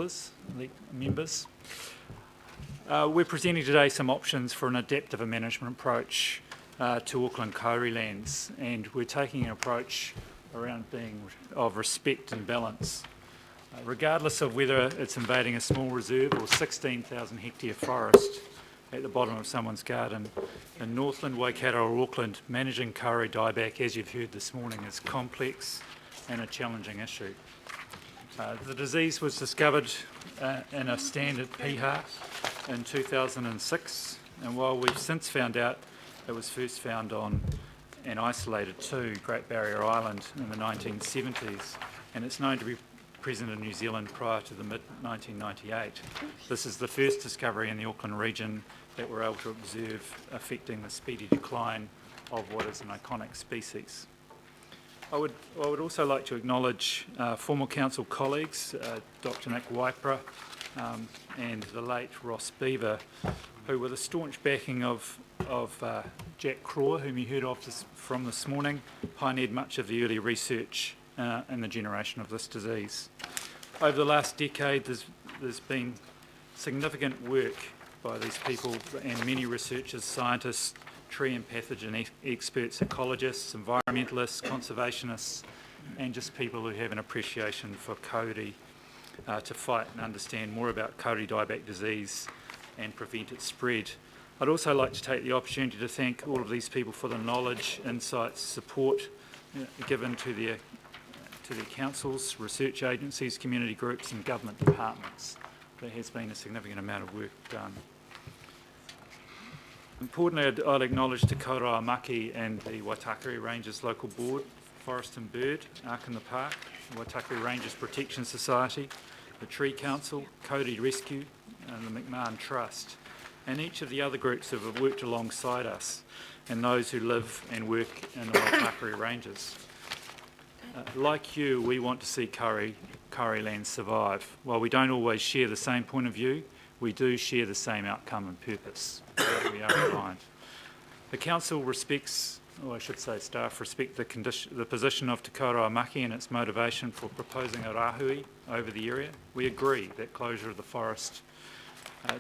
members. We're presenting today some options for an adaptive management approach to Auckland kauri lands, and we're taking an approach around being of respect and balance. Regardless of whether it's invading a small reserve or 16,000 hectare forest at the bottom of someone's garden, in Northland, Waikato or Auckland, managing kauri dieback, as you've heard this morning, is complex and a challenging issue. The disease was discovered in a standard piha in 2006, and while we've since found out it was first found on and isolated to Great Barrier Island in the 1970s, and it's known to be present in New Zealand prior to the mid-1998. This is the first discovery in the Auckland region that we're able to observe affecting the speedy decline of what is an iconic species. I would also like to acknowledge former council colleagues, Dr. Nick Waipara and the late Ross Beaver, who with the staunch backing of Jack Craw, whom you heard of from this morning, pioneered much of the early research in the generation of this disease. Over the last decade, there's been significant work by these people and many researchers, scientists, tree and pathogen experts, ecologists, environmentalists, conservationists, and just people who have an appreciation for kauri to fight and understand more about kauri dieback disease and prevent its spread. I'd also like to take the opportunity to thank all of these people for the knowledge, insights, support given to their councils, research agencies, community groups and government departments. There has been a significant amount of work done. Importantly, I'd acknowledge Te Kaurawa Maki and the Waitakere Ranges Local Board, Forest and Bird, Ark in the Park, the Waitakere Ranges Protection Society, the Tree Council, Kauri Rescue and the McMahon Trust, and each of the other groups who have worked alongside us and those who live and work in the Waitakere Ranges. Like you, we want to see kauri lands survive. While we don't always share the same point of view, we do share the same outcome and purpose. We are aligned. The council respects, or I should say staff respect the position of Te Kaurawa Maki and its motivation for proposing a rahui over the area. We agree that closure of the forest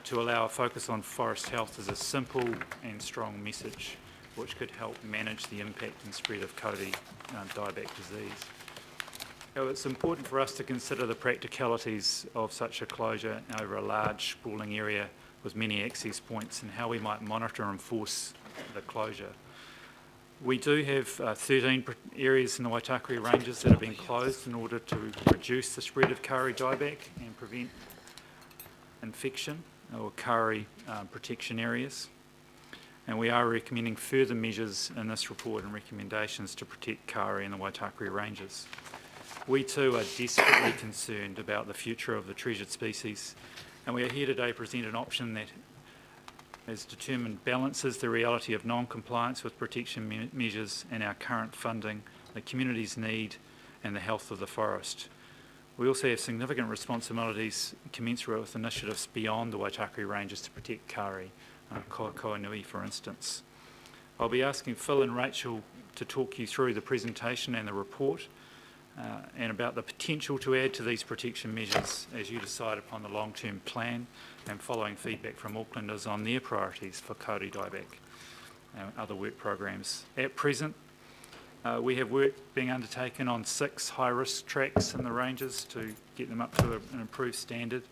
to allow a focus on forest health is a simple and strong message which could help manage the impact and spread of kauri dieback disease. However, it's important for us to consider the practicalities of such a closure over a large sprawling area with many access points and how we might monitor and enforce the closure. We do have 13 areas in the Waitakere Ranges that have been closed in order to reduce the spread of kauri dieback and prevent infection, or kauri protection areas. And we are recommending further measures in this report and recommendations to protect kauri in the Waitakere Ranges. We too are desperately concerned about the future of the treasured species, and we are here today to present an option that has determined balances the reality of non-compliance with protection measures and our current funding, the community's need and the health of the forest. We also have significant responsibilities commensurate with initiatives beyond the Waitakere Ranges to protect kauri, Koa Nui for instance. I'll be asking Phil and Rachel to talk you through the presentation and the report and about the potential to add to these protection measures as you decide upon the long-term plan and following feedback from Aucklanders on their priorities for kauri dieback and other work programs. At present, we have work being undertaken on 6 high-risk tracks in the ranges to get them up to an improved standard,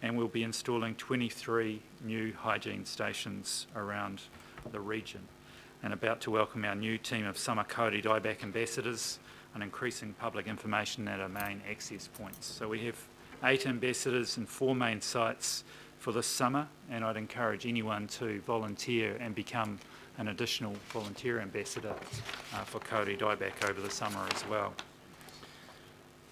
and we'll be installing 23 new hygiene stations around the region and about to welcome our new team of summer kauri dieback ambassadors and increasing public information at our main access points. So we have 8 ambassadors and 4 main sites for this summer, and I'd encourage anyone to volunteer and become an additional volunteer ambassador for kauri dieback over the summer as well.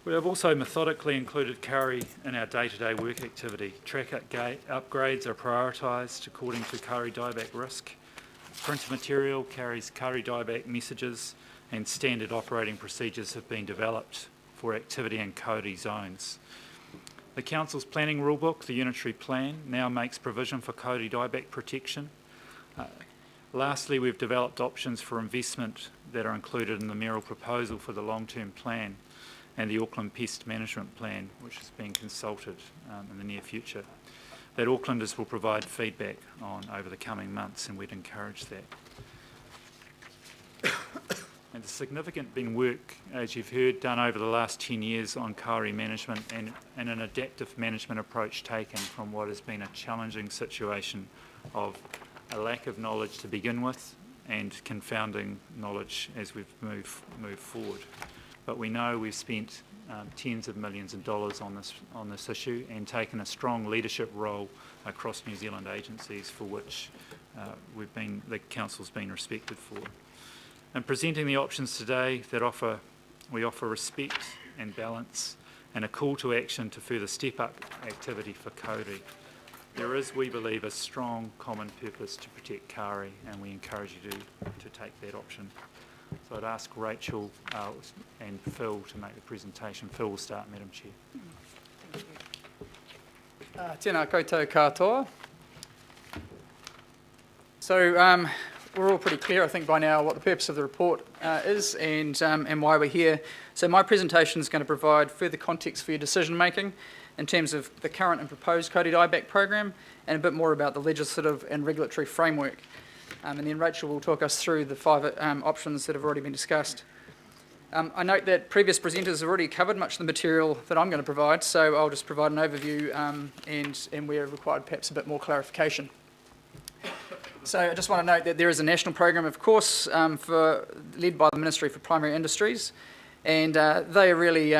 We have also methodically included kauri in our day-to-day work activity. Track upgrades are prioritised according to kauri dieback risk. Printed material carries kauri dieback messages, and standard operating procedures have been developed for activity and kauri zones. The Council's planning rulebook, the Unitary Plan, now makes provision for kauri dieback protection. Lastly, we've developed options for investment that are included in the mayoral proposal for the long-term plan. and the Auckland Pest Management Plan, which is being consulted in the near future, that Aucklanders will provide feedback on over the coming months, and we'd encourage that. And there's significant been work, as you've heard, done over the last 10 years on kauri management and an adaptive management approach taken from what has been a challenging situation of a lack of knowledge to begin with and confounding knowledge as we've moved forward. But we know we've spent tens of millions of dollars on this issue and taken a strong leadership role across New Zealand agencies for which the council's been respected for. In presenting the options today that we offer respect and balance and a call to action to further step up activity for kauri. There is, we believe, a strong common purpose to protect kauri, and we encourage you to take that option. So I'd ask Rachel and Phil to make the presentation. Phil will start, Madam Chair. Tēnā koutou katoa. So we're all pretty clear, I think, by now what the purpose of the report is and why we're here. So my presentation is going to provide further context for your decision making in terms of the current and proposed kauri dieback program and a bit more about the legislative and regulatory framework. And then Rachel will talk us through the 5 options that have already been discussed. I note that previous presenters have already covered much of the material that I'm going to provide, so I'll just provide an overview and where required perhaps a bit more clarification. So I just want to note that there is a national program, of course, led by the Ministry for Primary Industries, and they are really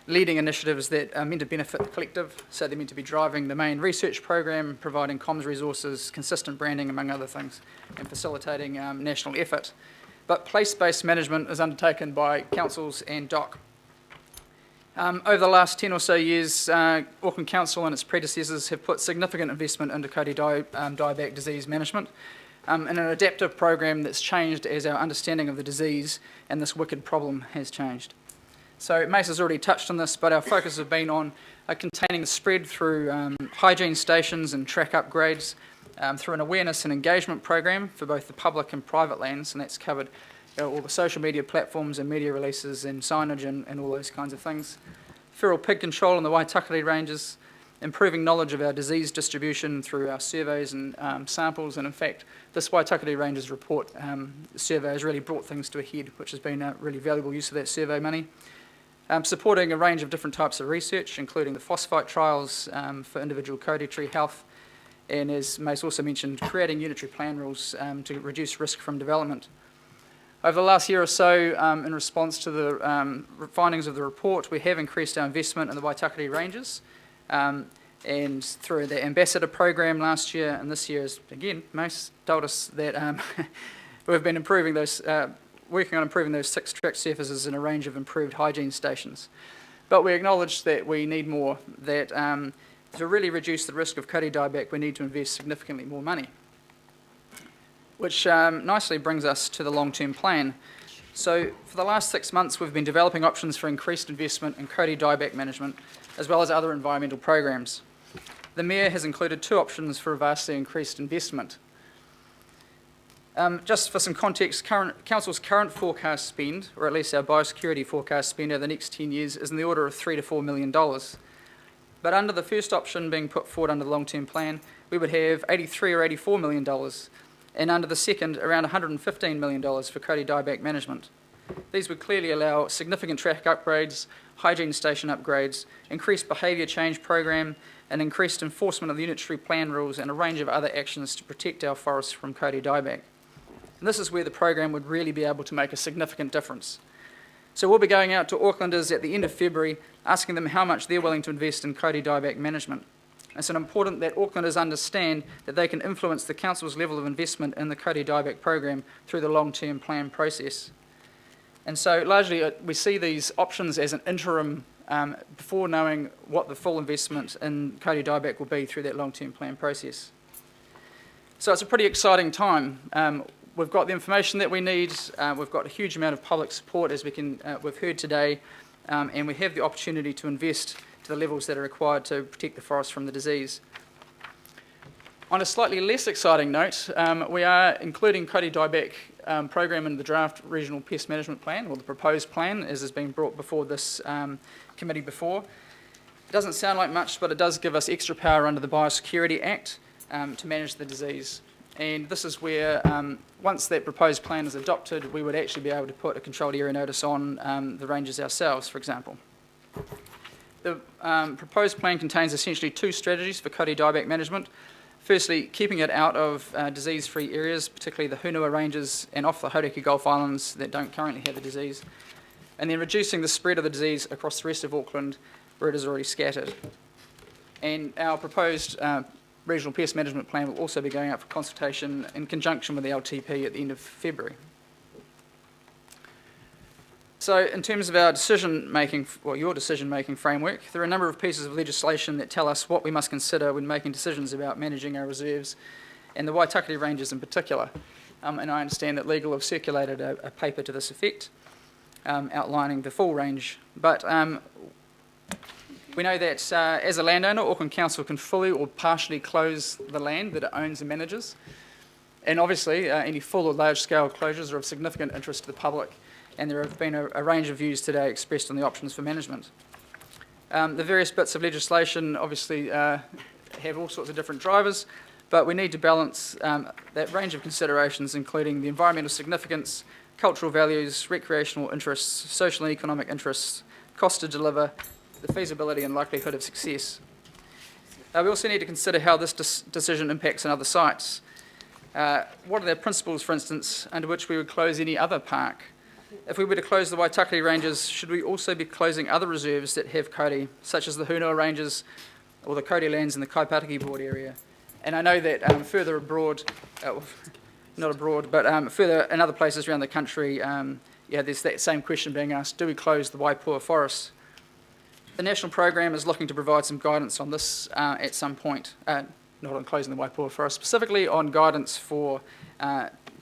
leading initiatives that are meant to benefit the collective, so they're meant to be driving the main research program, providing comms resources, consistent branding, among other things, and facilitating national effort. But place-based management is undertaken by councils and DOC. Over the last 10 or so years, Auckland Council and its predecessors have put significant investment into kauri dieback disease management and an adaptive program that's changed as our understanding of the disease and this wicked problem has changed. So Mace has already touched on this, but our focus has been on containing the spread through hygiene stations and track upgrades, through an awareness and engagement program for both the public and private lands, and that's covered all the social media platforms and media releases and signage and all those kinds of things. Feral pig control in the Waitakere ranges, improving knowledge of our disease distribution through our surveys and samples, and in fact this Waitakere Ranges report survey has really brought things to a head, which has been a really valuable use of that survey money. Supporting a range of different types of research, including the phosphite trials for individual kauri tree health, and as Mace also mentioned, creating unitary plan rules to reduce risk from development. Over the last year or so, in response to the findings of the report, we have increased our investment in the Waitakere Ranges, and through the Ambassador program last year, and this year, again, Mace told us that we've been improving those, working on improving those 6 track surfaces and a range of improved hygiene stations. But we acknowledge that we need more, that to really reduce the risk of kauri dieback, we need to invest significantly more money. Which nicely brings us to the long-term plan. So for the last 6 months, we've been developing options for increased investment in kauri dieback management, as well as other environmental programs. The Mayor has included 2 options for a vastly increased investment. Just for some context, Council's current forecast spend, or at least our biosecurity forecast spend over the next 10 years, is in the order of $3 to $4 million. But under the first option being put forward under the long-term plan, we would have $83 or $84 million, and under the second, around $115 million for kauri dieback management. These would clearly allow significant track upgrades, hygiene station upgrades, increased behaviour change program, and increased enforcement of the unitary plan rules and a range of other actions to protect our forests from kauri dieback. And this is where the program would really be able to make a significant difference. So we'll be going out to Aucklanders at the end of February, asking them how much they're willing to invest in kauri dieback management. It's important that Aucklanders understand that they can influence the Council's level of investment in the kauri dieback program through the long-term plan process. And so largely we see these options as an interim before knowing what the full investment in kauri dieback will be through that long-term plan process. So it's a pretty exciting time. We've got the information that we need, we've got a huge amount of public support as we've heard today, and we have the opportunity to invest to the levels that are required to protect the forest from the disease. On a slightly less exciting note, we are including kauri dieback program in the draft regional pest management plan, or the proposed plan, as has been brought before this committee before. It doesn't sound like much, but it does give us extra power under the Biosecurity Act to manage the disease. And this is where, once that proposed plan is adopted, we would actually be able to put a controlled area notice on the ranges ourselves, for example. The proposed plan contains essentially two strategies for Kauri dieback management. Firstly, keeping it out of disease-free areas, particularly the Hunua ranges and off the Hauraki Gulf Islands that don't currently have the disease, and then reducing the spread of the disease across the rest of Auckland where it is already scattered. And our proposed regional pest management plan will also be going up for consultation in conjunction with the LTP at the end of February. So in terms of our decision-making, or your decision-making framework, there are a number of pieces of legislation that tell us what we must consider when making decisions about managing our reserves, and the Waitakere ranges in particular. And I understand that Legal have circulated a paper to this effect, outlining the full range. But we know that as a landowner, Auckland Council can fully or partially close the land that it owns and manages. And obviously, any full or large-scale closures are of significant interest to the public, and there have been a range of views today expressed on the options for management. The various bits of legislation obviously have all sorts of different drivers, but we need to balance that range of considerations, including the environmental significance, cultural values, recreational interests, social and economic interests, cost to deliver, the feasibility and likelihood of success. We also need to consider how this decision impacts on other sites. What are the principles, for instance, under which we would close any other park? If we were to close the Waitakere ranges, should we also be closing other reserves that have kauri, such as the Hunua ranges or the kauri lands in the Kaipatiki Board area? And I know that further abroad, not abroad, but further in other places around the country, there's that same question being asked: do we close the Waipua forests? The national program is looking to provide some guidance on this at some point, not on closing the Waipua forest, specifically on guidance for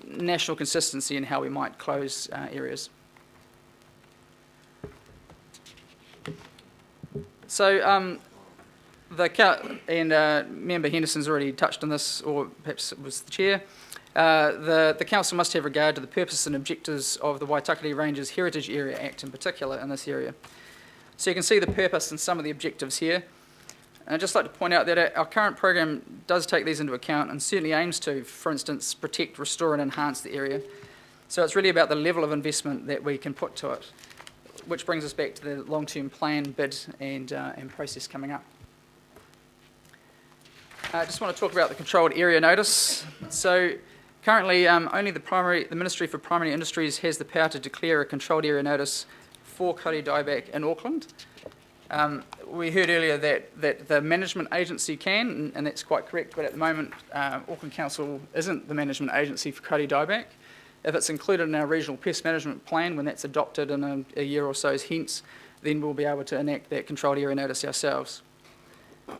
national consistency in how we might close areas. So Member Henderson's already touched on this, or perhaps it was the chair. The council must have regard to the purpose and objectives of the Waitakere Ranges Heritage Area Act in particular in this area. So you can see the purpose and some of the objectives here. And I'd just like to point out that our current program does take these into account and certainly aims to, for instance, protect, restore and enhance the area. So it's really about the level of investment that we can put to it, which brings us back to the long-term plan, bid and process coming up. I just want to talk about the controlled area notice. So currently only the Ministry for Primary Industries has the power to declare a controlled area notice for kauri dieback in Auckland. We heard earlier that the management agency can, and that's quite correct, but at the moment Auckland Council isn't the management agency for kauri dieback. If it's included in our regional pest management plan, when that's adopted in a year or so's hence, then we'll be able to enact that controlled area notice ourselves.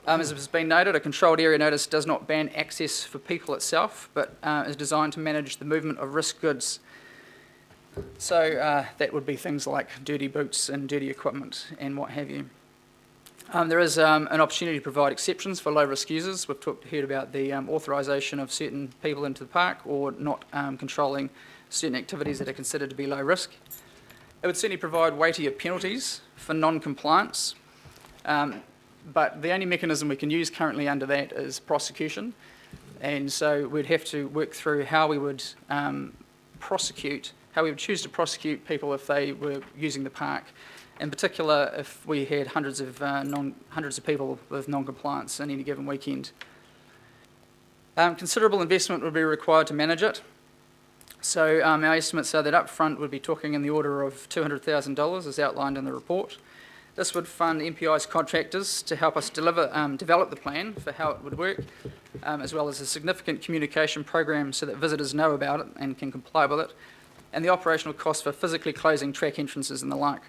As has been noted, a controlled area notice does not ban access for people itself, but is designed to manage the movement of risk goods. So that would be things like dirty boots and dirty equipment and what have you. There is an opportunity to provide exceptions for low-risk users. We've heard about the authorisation of certain people into the park, or not controlling certain activities that are considered to be low risk. It would certainly provide weightier penalties for non-compliance, but the only mechanism we can use currently under that is prosecution, and so we'd have to work through how we would choose to prosecute people if they were using the park. In particular, if we had hundreds of people with non-compliance in any given weekend. Considerable investment would be required to manage it. So our estimates are that up front we'd be talking in the order of $200,000 as outlined in the report. This would fund MPI's contractors to help us develop the plan for how it would work, as well as a significant communication program so that visitors know about it and can comply with it, and the operational costs for physically closing track entrances and the like.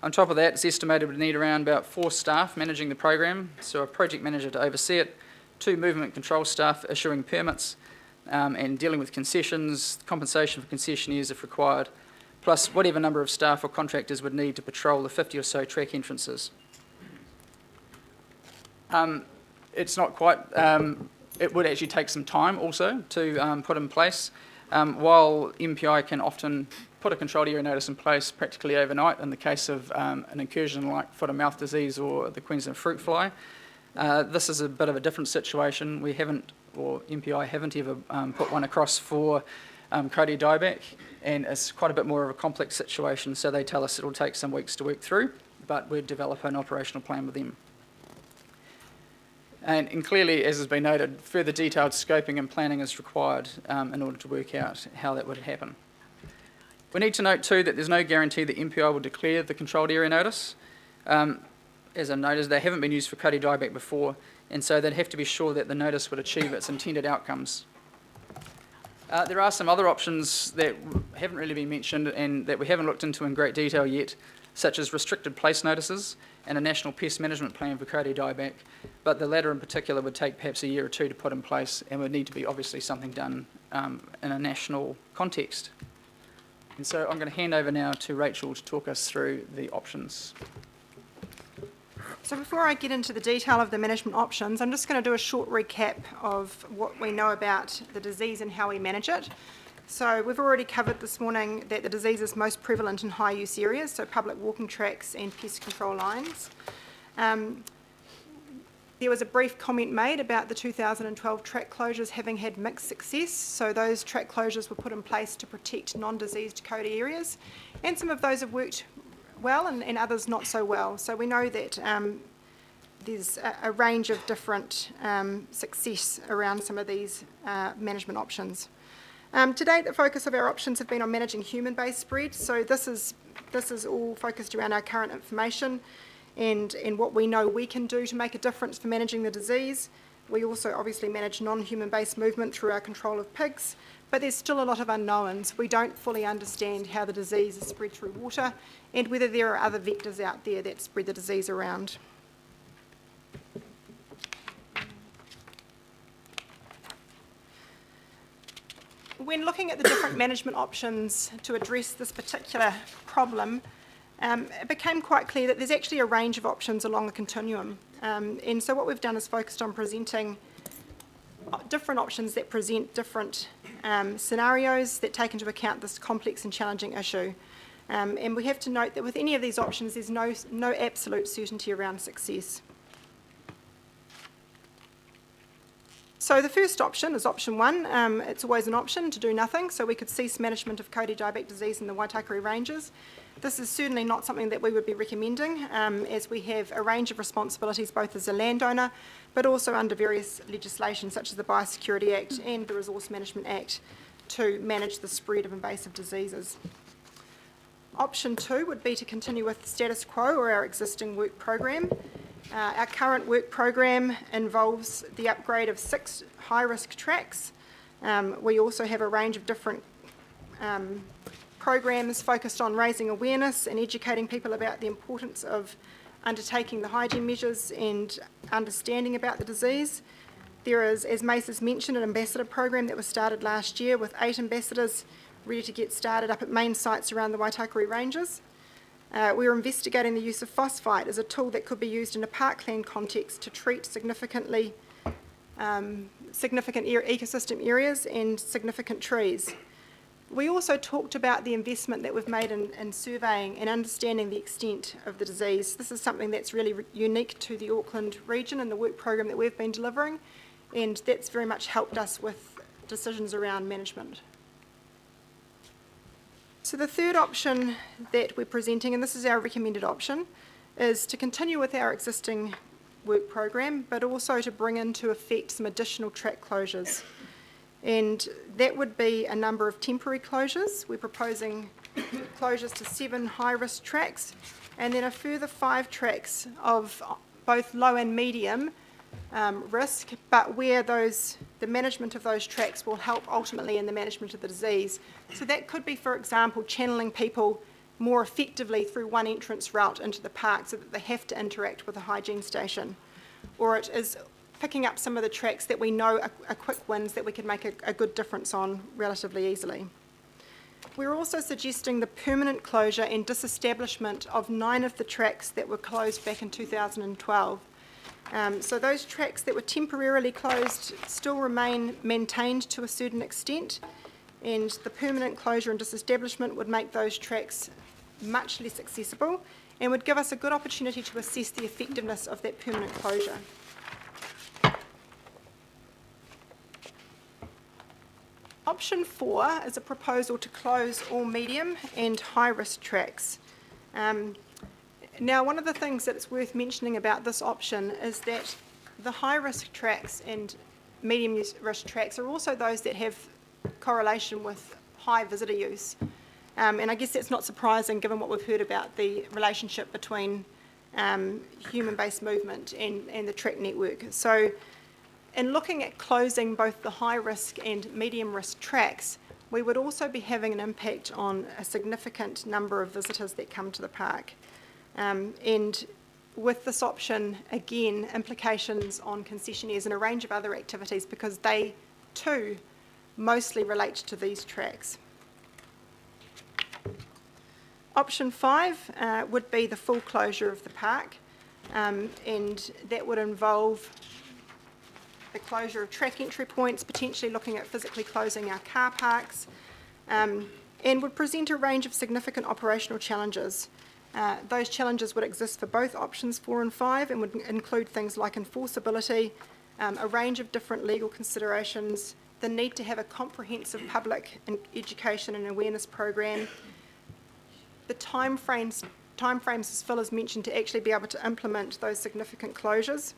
On top of that, it's estimated we'd need around about 4 staff managing the program, so a project manager to oversee it, 2 movement control staff issuing permits and dealing with concessions, compensation for concessionaires if required, plus whatever number of staff or contractors would need to patrol the 50 or so track entrances. It's not quite, it would actually take some time also to put in place. While MPI can often put a controlled area notice in place practically overnight in the case of an incursion like foot and mouth disease or the Queensland fruit fly, this is a bit of a different situation. We haven't, or MPI haven't ever put one across for Coatie dieback, and it's quite a bit more of a complex situation, so they tell us it'll take some weeks to work through, but we'll develop an operational plan with them. And clearly, as has been noted, further detailed scoping and planning is required in order to work out how that would happen. We need to note too that there's no guarantee that MPI will declare the controlled area notice. As I noted, they haven't been used for Coatie dieback before, and so they'd have to be sure that the notice would achieve its intended outcomes. There are some other options that haven't really been mentioned and that we haven't looked into in great detail yet, such as restricted place notices and a national pest management plan for Coatie dieback, but the latter in particular would take perhaps a year or two to put in place and would need to be obviously something done in a national context. And so I'm going to hand over now to Rachel to talk us through the options. So before I get into the detail of the management options, I'm just going to do a short recap of what we know about the disease and how we manage it. So we've already covered this morning that the disease is most prevalent in high use areas, so public walking tracks and pest control lines. There was a brief comment made about the 2012 track closures having had mixed success, so those track closures were put in place to protect non-diseased Coatie areas, and some of those have worked well and others not so well. So we know that there's a range of different success around some of these management options. To date, the focus of our options have been on managing human-based spread, so this is all focused around our current information and what we know we can do to make a difference for managing the disease. We also obviously manage non-human based movement through our control of pigs, but there's still a lot of unknowns. We don't fully understand how the disease is spread through water and whether there are other vectors out there that spread the disease around. When looking at the different management options to address this particular problem, it became quite clear that there's actually a range of options along the continuum. And so what we've done is focused on presenting different options that present different scenarios that take into account this complex and challenging issue. And we have to note that with any of these options, there's no absolute certainty around success. So the first option is option one. It's always an option to do nothing, so we could cease management of Coatie dieback disease in the Waitakere Ranges. This is certainly not something that we would be recommending, as we have a range of responsibilities both as a landowner, but also under various legislation such as the Biosecurity Act and the Resource Management Act to manage the spread of invasive diseases. Option two would be to continue with the status quo or our existing work program. Our current work program involves the upgrade of 6 high-risk tracks. We also have a range of different programs focused on raising awareness and educating people about the importance of undertaking the hygiene measures and understanding about the disease. There is, as Mace has mentioned, an ambassador program that was started last year with 8 ambassadors ready to get started up at main sites around the Waitakere Ranges. We are investigating the use of phosphite as a tool that could be used in a parkland context to treat significant ecosystem areas and significant trees. We also talked about the investment that we've made in surveying and understanding the extent of the disease. This is something that's really unique to the Auckland region and the work program that we've been delivering, and that's very much helped us with decisions around management. So the third option that we're presenting, and this is our recommended option, is to continue with our existing work program, but also to bring into effect some additional track closures. And that would be a number of temporary closures. We're proposing closures to 7 high-risk tracks, and then a further 5 tracks of both low and medium risk, but where the management of those tracks will help ultimately in the management of the disease. So that could be, for example, channeling people more effectively through one entrance route into the park so that they have to interact with a hygiene station. Or it is picking up some of the tracks that we know are quick wins that we can make a good difference on relatively easily. We're also suggesting the permanent closure and disestablishment of 9 of the tracks that were closed back in 2012. So those tracks that were temporarily closed still remain maintained to a certain extent, and the permanent closure and disestablishment would make those tracks much less accessible and would give us a good opportunity to assess the effectiveness of that permanent closure. Option 4 is a proposal to close all medium and high-risk tracks. Now, one of the things that's worth mentioning about this option is that the high-risk tracks and medium-risk tracks are also those that have correlation with high visitor use. And I guess that's not surprising given what we've heard about the relationship between human-based movement and the track network. So in looking at closing both the high-risk and medium-risk tracks, we would also be having an impact on a significant number of visitors that come to the park. And with this option, again, implications on concessionaires and a range of other activities because they too mostly relate to these tracks. Option 5 would be the full closure of the park, and that would involve the closure of track entry points, potentially looking at physically closing our car parks, and would present a range of significant operational challenges. Those challenges would exist for both options 4 and 5 and would include things like enforceability, a range of different legal considerations, the need to have a comprehensive public education and awareness program, the timeframes as Phil has mentioned to actually be able to implement those significant closures.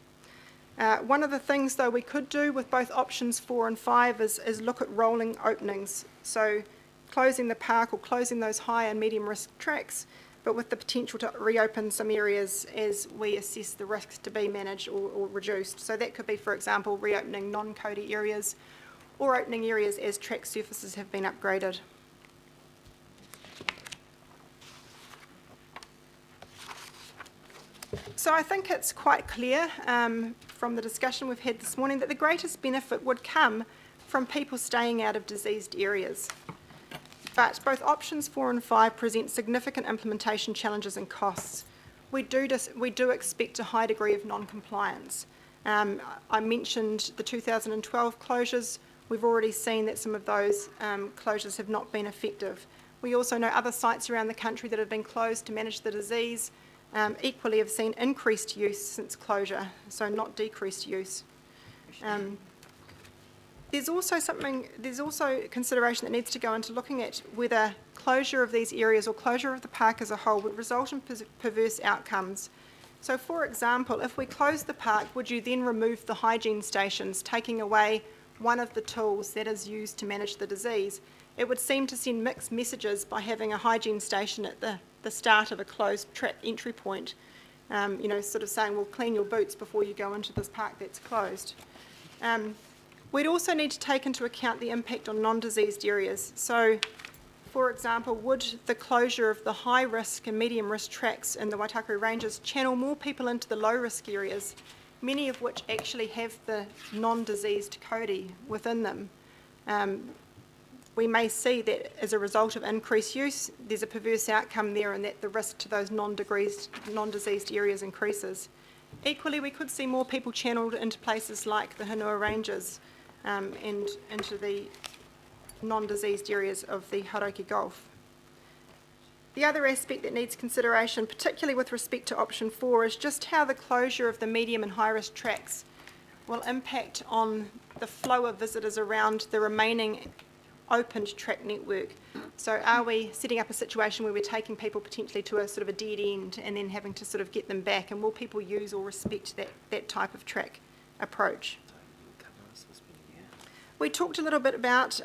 One of the things though we could do with both options 4 and 5 is look at rolling openings. So closing the park or closing those high and medium risk tracks, but with the potential to reopen some areas as we assess the risks to be managed or reduced. So that could be, for example, reopening non-CODI areas or opening areas as track surfaces have been upgraded. So I think it's quite clear from the discussion we've had this morning that the greatest benefit would come from people staying out of diseased areas. But both options 4 and 5 present significant implementation challenges and costs. We do expect a high degree of non-compliance. I mentioned the 2012 closures. We've already seen that some of those closures have not been effective. We also know other sites around the country that have been closed to manage the disease equally have seen increased use since closure, so not decreased use. There's also consideration that needs to go into looking at whether closure of these areas or closure of the park as a whole would result in perverse outcomes. So for example, if we close the park, would you then remove the hygiene stations, taking away one of the tools that is used to manage the disease? It would seem to send mixed messages by having a hygiene station at the start of a closed track entry point, sort of saying, well, clean your boots before you go into this park that's closed. We'd also need to take into account the impact on non-diseased areas. So, for example, would the closure of the high-risk and medium-risk tracks in the Waitakere Ranges channel more people into the low-risk areas, many of which actually have the non-diseased CODI within them? We may see that as a result of increased use, there's a perverse outcome there and that the risk to those non-diseased areas increases. Equally, we could see more people channelled into places like the Hanua Ranges and into the non-diseased areas of the Hauraki Gulf. The other aspect that needs consideration, particularly with respect to option 4, is just how the closure of the medium and high-risk tracks will impact on the flow of visitors around the remaining opened track network. So are we setting up a situation where we're taking people potentially to a sort of a dead end and then having to sort of get them back, and will people use or respect that type of track approach? We talked a little bit about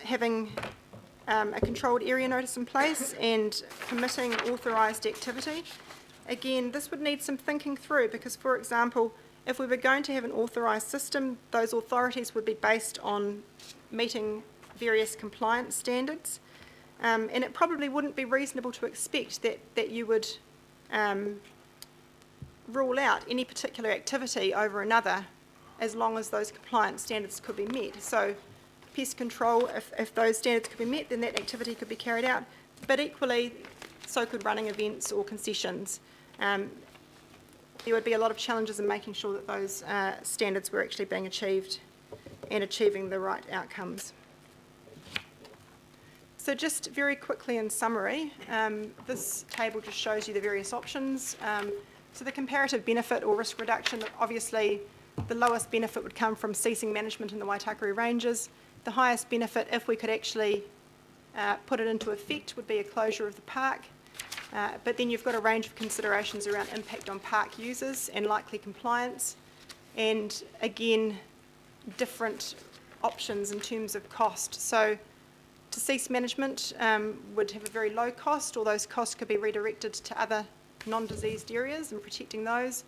having a controlled area notice in place and permitting authorised activity. Again, this would need some thinking through because, for example, if we were going to have an authorised system, those authorities would be based on meeting various compliance standards, and it probably wouldn't be reasonable to expect that you would rule out any particular activity over another as long as those compliance standards could be met. So pest control, if those standards could be met, then that activity could be carried out, but equally so could running events or concessions. There would be a lot of challenges in making sure that those standards were actually being achieved and achieving the right outcomes. So just very quickly in summary, this table just shows you the various options. So the comparative benefit or risk reduction, obviously the lowest benefit would come from ceasing management in the Waitakere Ranges. The highest benefit, if we could actually put it into effect, would be a closure of the park. But then you've got a range of considerations around impact on park users and likely compliance. And again, different options in terms of cost. So to cease management would have a very low cost, or those costs could be redirected to other non-diseased areas and protecting those.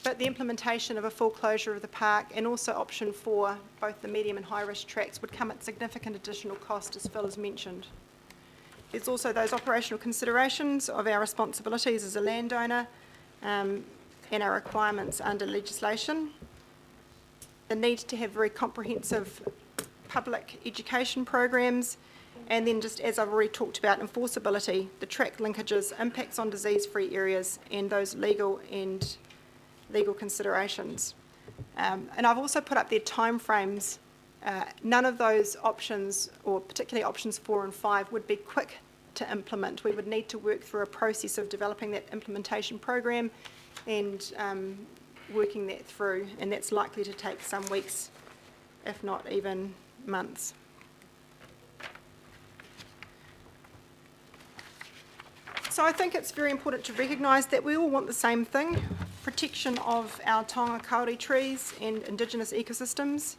But the implementation of a full closure of the park and also option 4, both the medium and high risk tracks, would come at significant additional cost, as Phil has mentioned. There's also those operational considerations of our responsibilities as a landowner and our requirements under legislation. The need to have very comprehensive public education programs, and then just as I've already talked about, enforceability, the track linkages, impacts on disease-free areas, and those legal considerations. And I've also put up their timeframes. None of those options, or particularly options 4 and 5, would be quick to implement. We would need to work through a process of developing that implementation program and working that through, and that's likely to take some weeks, if not even months. So I think it's very important to recognise that we all want the same thing: protection of our taonga Kāori trees and Indigenous ecosystems,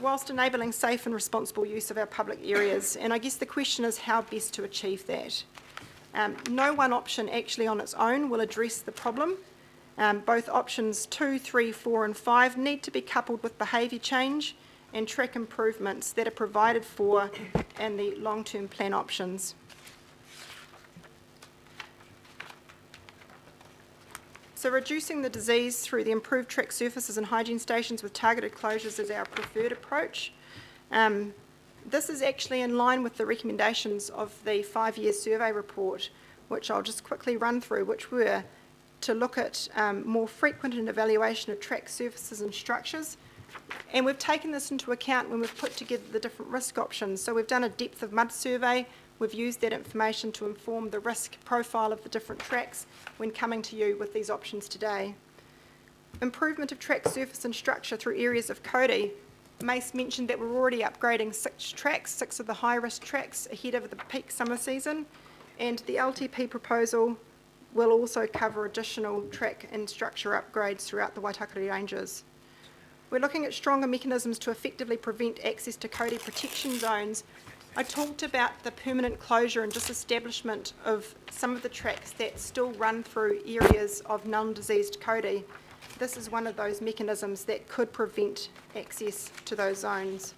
whilst enabling safe and responsible use of our public areas. And I guess the question is how best to achieve that. No one option actually on its own will address the problem. Both options 2, 3, 4 and 5 need to be coupled with behaviour change and track improvements that are provided for in the long-term plan options. So reducing the disease through the improved track surfaces and hygiene stations with targeted closures is our preferred approach. This is actually in line with the recommendations of the 5-year survey report, which I'll just quickly run through, which were to look at more frequent and evaluation of track surfaces and structures. And we've taken this into account when we've put together the different risk options. So we've done a depth of mud survey. We've used that information to inform the risk profile of the different tracks when coming to you with these options today. Improvement of track surface and structure through areas of Kōrero. Mace mentioned that we're already upgrading 6 tracks, 6 of the high-risk tracks ahead of the peak summer season, and the LTP proposal will also cover additional track and structure upgrades throughout the Waitakere Ranges. We're looking at stronger mechanisms to effectively prevent access to Kōrero protection zones. I talked about the permanent closure and disestablishment of some of the tracks that still run through areas of non-diseased Kōrero. This is one of those mechanisms that could prevent access to those zones.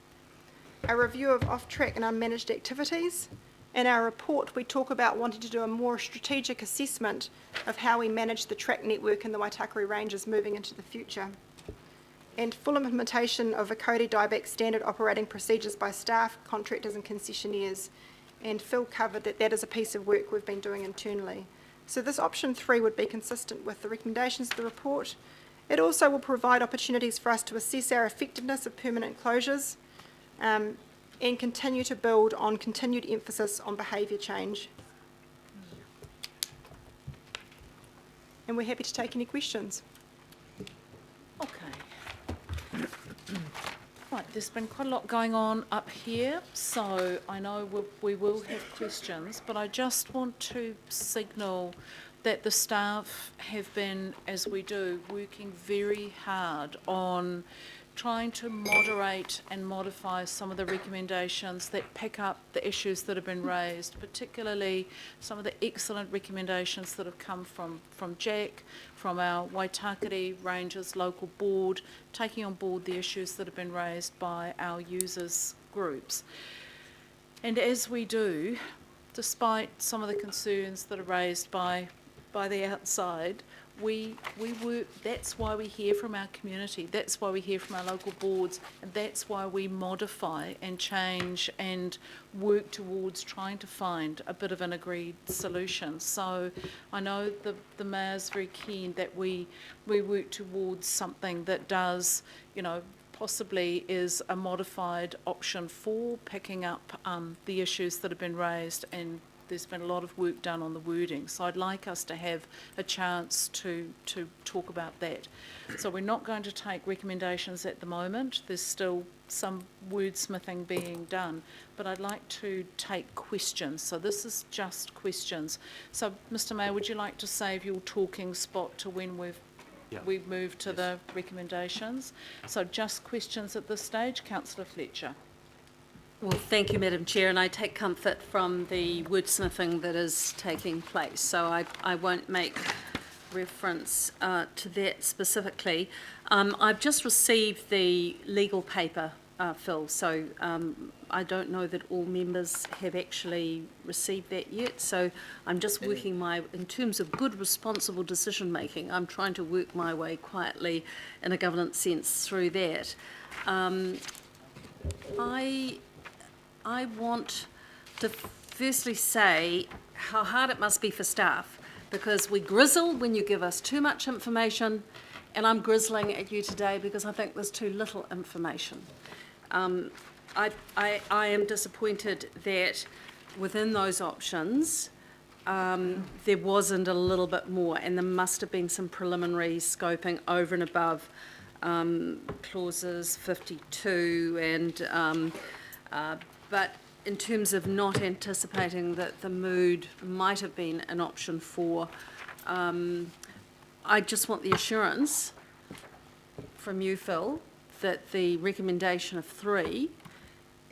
A review of off-track and unmanaged activities. In our report, we talk about wanting to do a more strategic assessment of how we manage the track network in the Waitakere Ranges moving into the future. And full implementation of a Kōrero dieback standard operating procedures by staff, contractors and concessionaires. And Phil covered that that is a piece of work we've been doing internally. So this option 3 would be consistent with the recommendations of the report. It also will provide opportunities for us to assess our effectiveness of permanent closures and continue to build on continued emphasis on behaviour change. And we're happy to take any questions. Okay. Right, there's been quite a lot going on up here, so I know we will have questions, but I just want to signal that the staff have been, as we do, working very hard on trying to moderate and modify some of the recommendations that pick up the issues that have been raised, particularly some of the excellent recommendations that have come from Jack, from our Waitakere Ranges local board, taking on board the issues that have been raised by our users groups. And as we do, despite some of the concerns that are raised by the outside, we work. That's why we hear from our community, that's why we hear from our local boards, and that's why we modify and change and work towards trying to find a bit of an agreed solution. So I know the Mayor's very keen that we work towards something that does, possibly is a modified option 4, picking up the issues that have been raised, and there's been a lot of work done on the wording. So I'd like us to have a chance to talk about that. So we're not going to take recommendations at the moment. There's still some wordsmithing being done, but I'd like to take questions. So this is just questions. So Mr. Mayor, would you like to save your talking spot to when we've moved to the recommendations? So just questions at this stage. Councillor Fletcher. Well, thank you, Madam Chair, and I take comfort from the wordsmithing that is taking place, so I won't make reference to that specifically. I've just received the legal paper, Phil, so I don't know that all members have actually received that yet, so I'm just working in terms of good, responsible decision making, I'm trying to work my way quietly in a governance sense through that. I want to firstly say how hard it must be for staff, because we grizzle when you give us too much information, and I'm grizzling at you today because I think there's too little information. I am disappointed that within those options there wasn't a little bit more, and there must have been some preliminary scoping over and above clauses 52 and but in terms of not anticipating that the mood might have been an option 4, I just want the assurance from you, Phil, that the recommendation of 3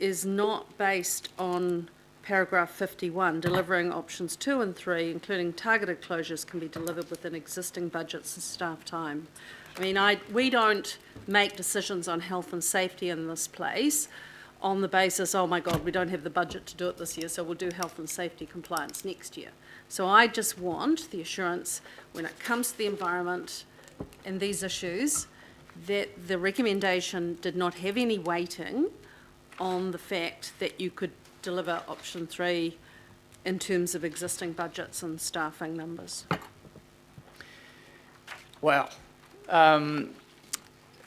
is not based on paragraph 51, delivering options 2 and 3, including targeted closures, can be delivered within existing budgets and staff time. I mean, we don't make decisions on health and safety in this place on the basis, oh my God, we don't have the budget to do it this year, so we'll do health and safety compliance next year. So I just want the assurance when it comes to the environment and these issues that the recommendation did not have any weighting on the fact that you could deliver option 3 in terms of existing budgets and staffing numbers. Wow.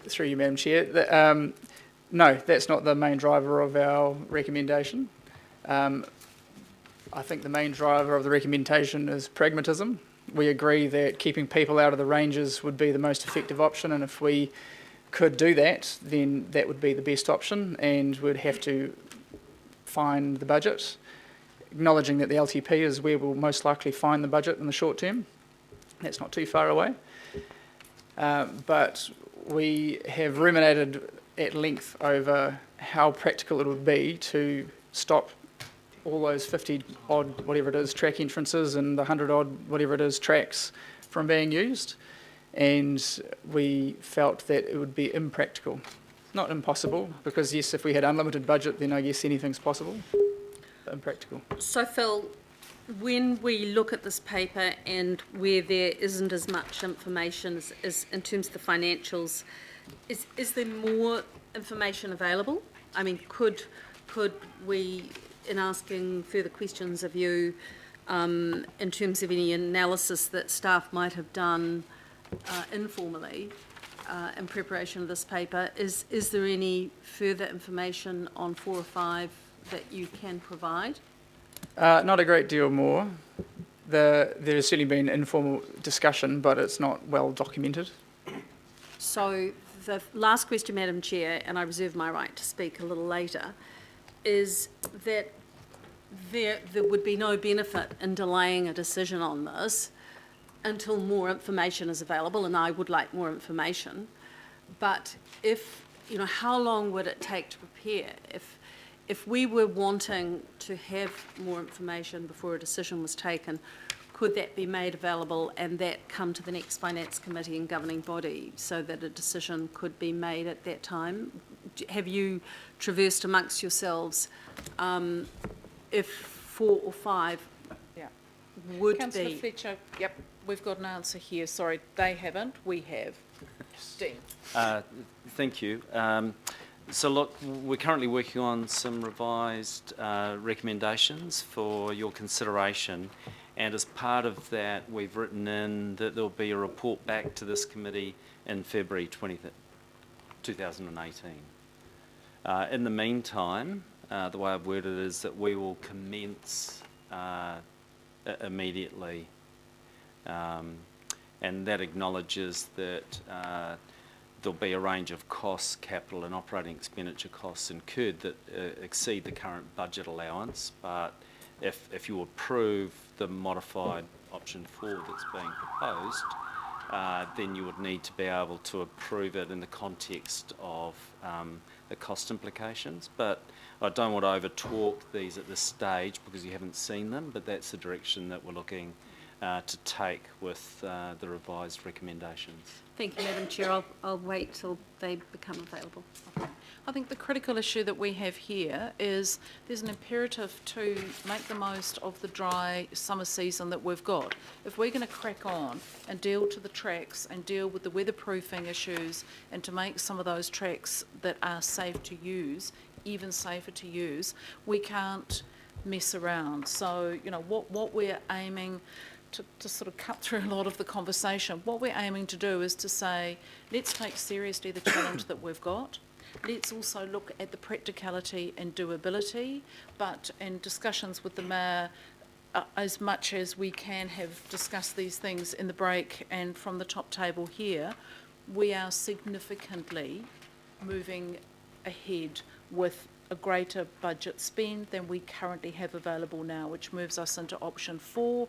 Through you, Madam Chair. No, that's not the main driver of our recommendation. I think the main driver of the recommendation is pragmatism. We agree that keeping people out of the ranges would be the most effective option, and if we could do that, then that would be the best option, and we'd have to find the budget, acknowledging that the LTP is where we'll most likely find the budget in the short term. That's not too far away. But we have ruminated at length over how practical it would be to stop all those 50 odd, whatever it is, track entrances and the 100 odd, whatever it is, tracks from being used. And we felt that it would be impractical. Not impossible, because yes, if we had unlimited budget, then I guess anything's possible, but impractical. So Phil, when we look at this paper and where there isn't as much information as in terms of the financials, is there more information available? I mean, could we, in asking further questions of you, in terms of any analysis that staff might have done informally in preparation of this paper, is there any further information on 4 or 5 that you can provide? Not a great deal more. There has certainly been informal discussion, but it's not well documented. So the last question, Madam Chair, and I reserve my right to speak a little later, is that there would be no benefit in delaying a decision on this until more information is available, and I would like more information. But how long would it take to prepare? If we were wanting to have more information before a decision was taken, could that be made available and that come to the next Finance Committee and governing body so that a decision could be made at that time? Have you traversed amongst yourselves if 4 or 5 would Councillor be? Fletcher, yep, we've got an answer here. Sorry, they haven't, we have. Dean. Thank you. So look, we're currently working on some revised recommendations for your consideration, and as part of that we've written in that there'll be a report back to this committee in February 20th. 2018. In the meantime, the way I've worded it is that we will commence immediately, and that acknowledges that there'll be a range of costs, capital and operating expenditure costs incurred that exceed the current budget allowance, but if you approve the modified option 4 that's being proposed, then you would need to be able to approve it in the context of the cost implications. But I don't want to over-talk these at this stage because you haven't seen them, but that's the direction that we're looking to take with the revised recommendations. Thank you, Madam Chair. I'll wait till they become available. I think the critical issue that we have here is there's an imperative to make the most of the dry summer season that we've got. If we're going to crack on and deal to the tracks and deal with the weatherproofing issues and to make some of those tracks that are safe to use even safer to use, we can't mess around. So, you know, what we're aiming to sort of cut through a lot of the conversation, what we're aiming to do is to say, let's take seriously the challenge that we've got. Let's also look at the practicality and doability, but in discussions with the Mayor, as much as we can have discussed these things in the break and from the top table here, we are significantly moving ahead with a greater budget spend than we currently have available now, which moves us into option 4.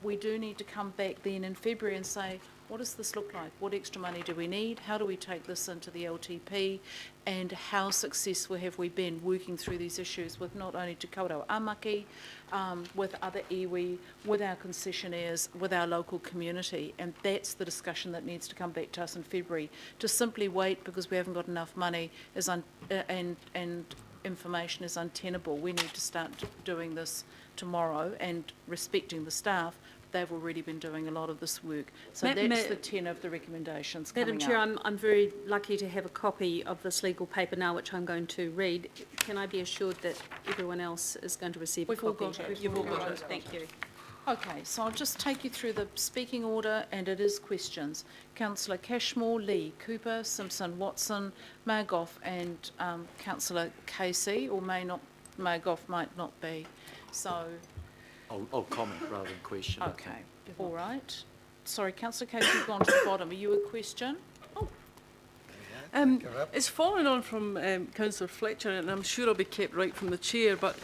We do need to come back then in February and say, what does this look like? What extra money do we need? How do we take this into the LTP? And how successful have we been working through these issues with not only Te Kaurau Amaki, with other iwi, with our concessionaires, with our local community? And that's the discussion that needs to come back to us in February. To simply wait because we haven't got enough money is and information is untenable. We need to start doing this tomorrow and respecting the staff. They've already been doing a lot of this work. So that's the 10 of the recommendations coming Madam Chair, up. I'm very lucky to have a copy of this legal paper now, which I'm going to read. Can I be assured that everyone else is going to receive a We've all copy? got it. You've all got it. Thank you. Okay, so I'll just take you through the speaking order, and it is questions. Councillor Cashmore, Lee, Cooper, Simpson, Watson, Mayor Goff, and Councillor Casey, or Mayor Goff might not be. So, I'll comment rather than question. okay, all right. Sorry, Councillor Casey, you've gone to the bottom. Are you a question? It's following on from Councillor Fletcher, and I'm sure I'll be kept right from the chair, but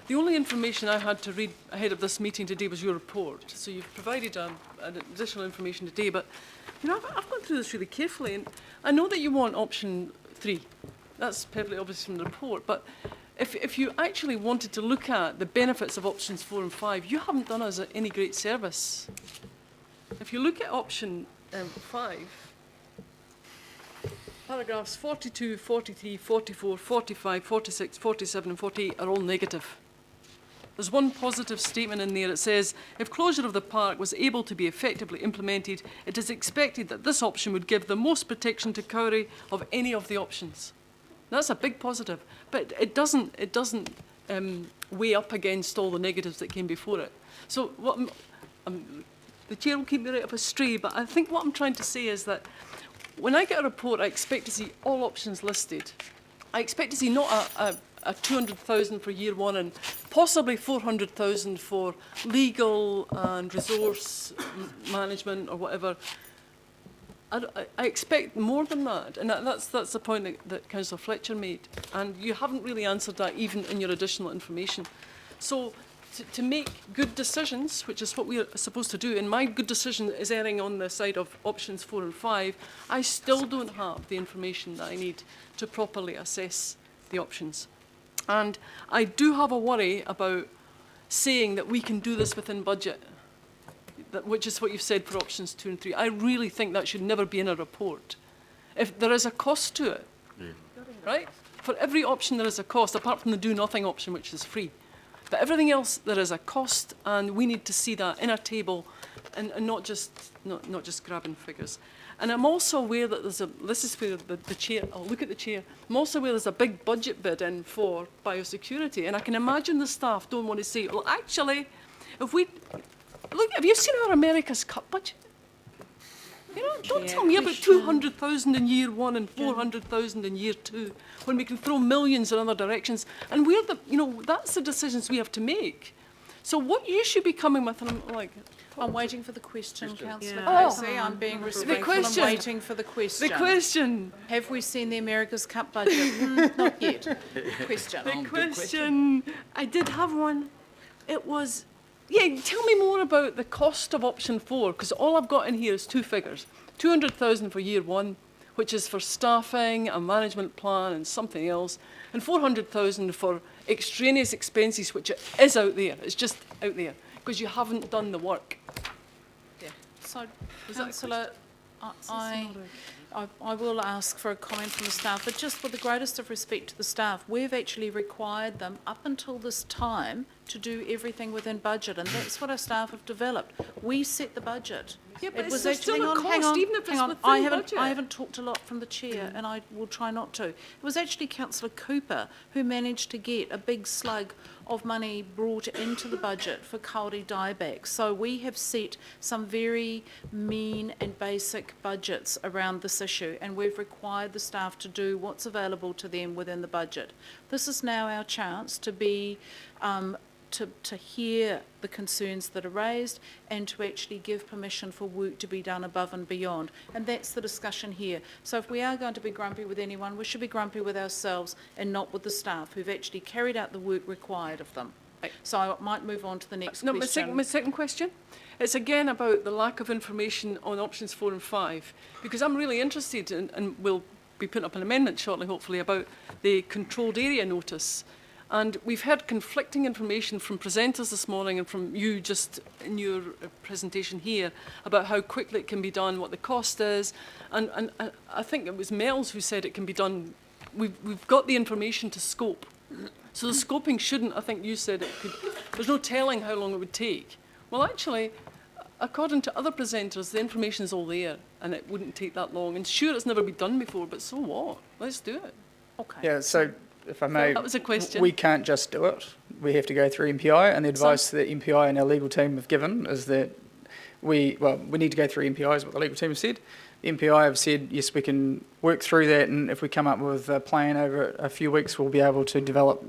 the only information I had to read ahead of this meeting today was your report. So you've provided an additional information today, but you know, I've gone through this really carefully, and I know that you want option 3. That's perfectly obvious from the report, but if you actually wanted to look at the benefits of options 4 and 5, you haven't done us any great service. If you look at option 5, paragraphs 42, 43, 44, 45, 46, 47 and 48 are all negative. There's one positive statement in there. It says, if closure of the park was able to be effectively implemented, it is expected that this option would give the most protection to Kauri of any of the options. That's a big positive, but it doesn't weigh up against all the negatives that came before it. So what the chair will keep me right up astray, but I think what I'm trying to say is that when I get a report, I expect to see all options listed. I expect to see not a 200,000 for year 1 and possibly 400,000 for legal and resource management or whatever. I expect more than that, and that's the point that Councillor Fletcher made, and you haven't really answered that even in your additional information. So to make good decisions, which is what we are supposed to do, and my good decision is erring on the side of options 4 and 5, I still don't have the information that I need to properly assess the options. And I do have a worry about saying that we can do this within budget, which is what you've said for options 2 and 3. I really think that should never be in a report. If there is a cost to it, right? For every option there is a cost, apart from the do-nothing option, which is free. But everything else, there is a cost, and we need to see that in a table and not just grabbing figures. And I'm also aware that this is where the chair, I'll look at the chair, I'm also aware there's a big budget bid in for biosecurity, and I can imagine the staff don't want to say, well, actually, if we, look, have you seen our America's Cup budget? You know, don't Yeah, tell me about question. 200,000 in year one and 400,000 in year two, when we can throw millions in other directions. And we're the, you know, that's the decisions we have to make. So what you should be coming with, and I'm like, I'm waiting for the question, councillor Yeah. Casey. I'm being respectful. question. I'm waiting for the question. the question, Have we seen the America's Cup budget? Not yet. Question. the question, I did have one. It was, yeah, tell me more about the cost of option 4, because all I've got in here is two figures. 200,000 for year one, which is for staffing, a management plan and something else, and 400,000 for extraneous expenses, which is out there. It's just out there, because you haven't done the work. So, councillor, I will ask for a comment from the staff, but just with the greatest of respect to the staff, we've actually required them up until this time to do everything within budget, and that's what our staff have developed. We set the budget. Yeah, but It it's was still actually- a hang cost, on, even if hang it's on. within I budget. haven't talked a lot from the chair, and I will try not to. It was actually councillor Cooper who managed to get a big slug of money brought into the budget for Kāori dieback. So we have set some very mean and basic budgets around this issue, and we've required the staff to do what's available to them within the budget. This is now our chance to be to hear the concerns that are raised and to actually give permission for work to be done above and beyond. And that's the discussion here. So if we are going to be grumpy with anyone, we should be grumpy with ourselves and not with the staff who've actually carried out the work required of them. So I might move on to the next No, question. my second question, it's again about the lack of information on options 4 and 5, because I'm really interested in, and we'll be putting up an amendment shortly, hopefully, about the controlled area notice. And we've heard conflicting information from presenters this morning and from you just in your presentation here about how quickly it can be done, what the cost is. And I think it was Mel's who said it can be done. We've got the information to scope. So the scoping shouldn't, I think you said it could, there's no telling how long it would take. Well, actually, according to other presenters, the information's all there and it wouldn't take that long. And sure, it's never been done before, but so what? Let's do it. Okay. Yeah, so if I may, That was a question. we can't just do it. We have to go through MPI, and the advice that MPI and our legal team have given is that we need to go through MPI, is what the legal team have said. The MPI have said, yes, we can work through that, and if we come up with a plan over a few weeks, we'll be able to develop,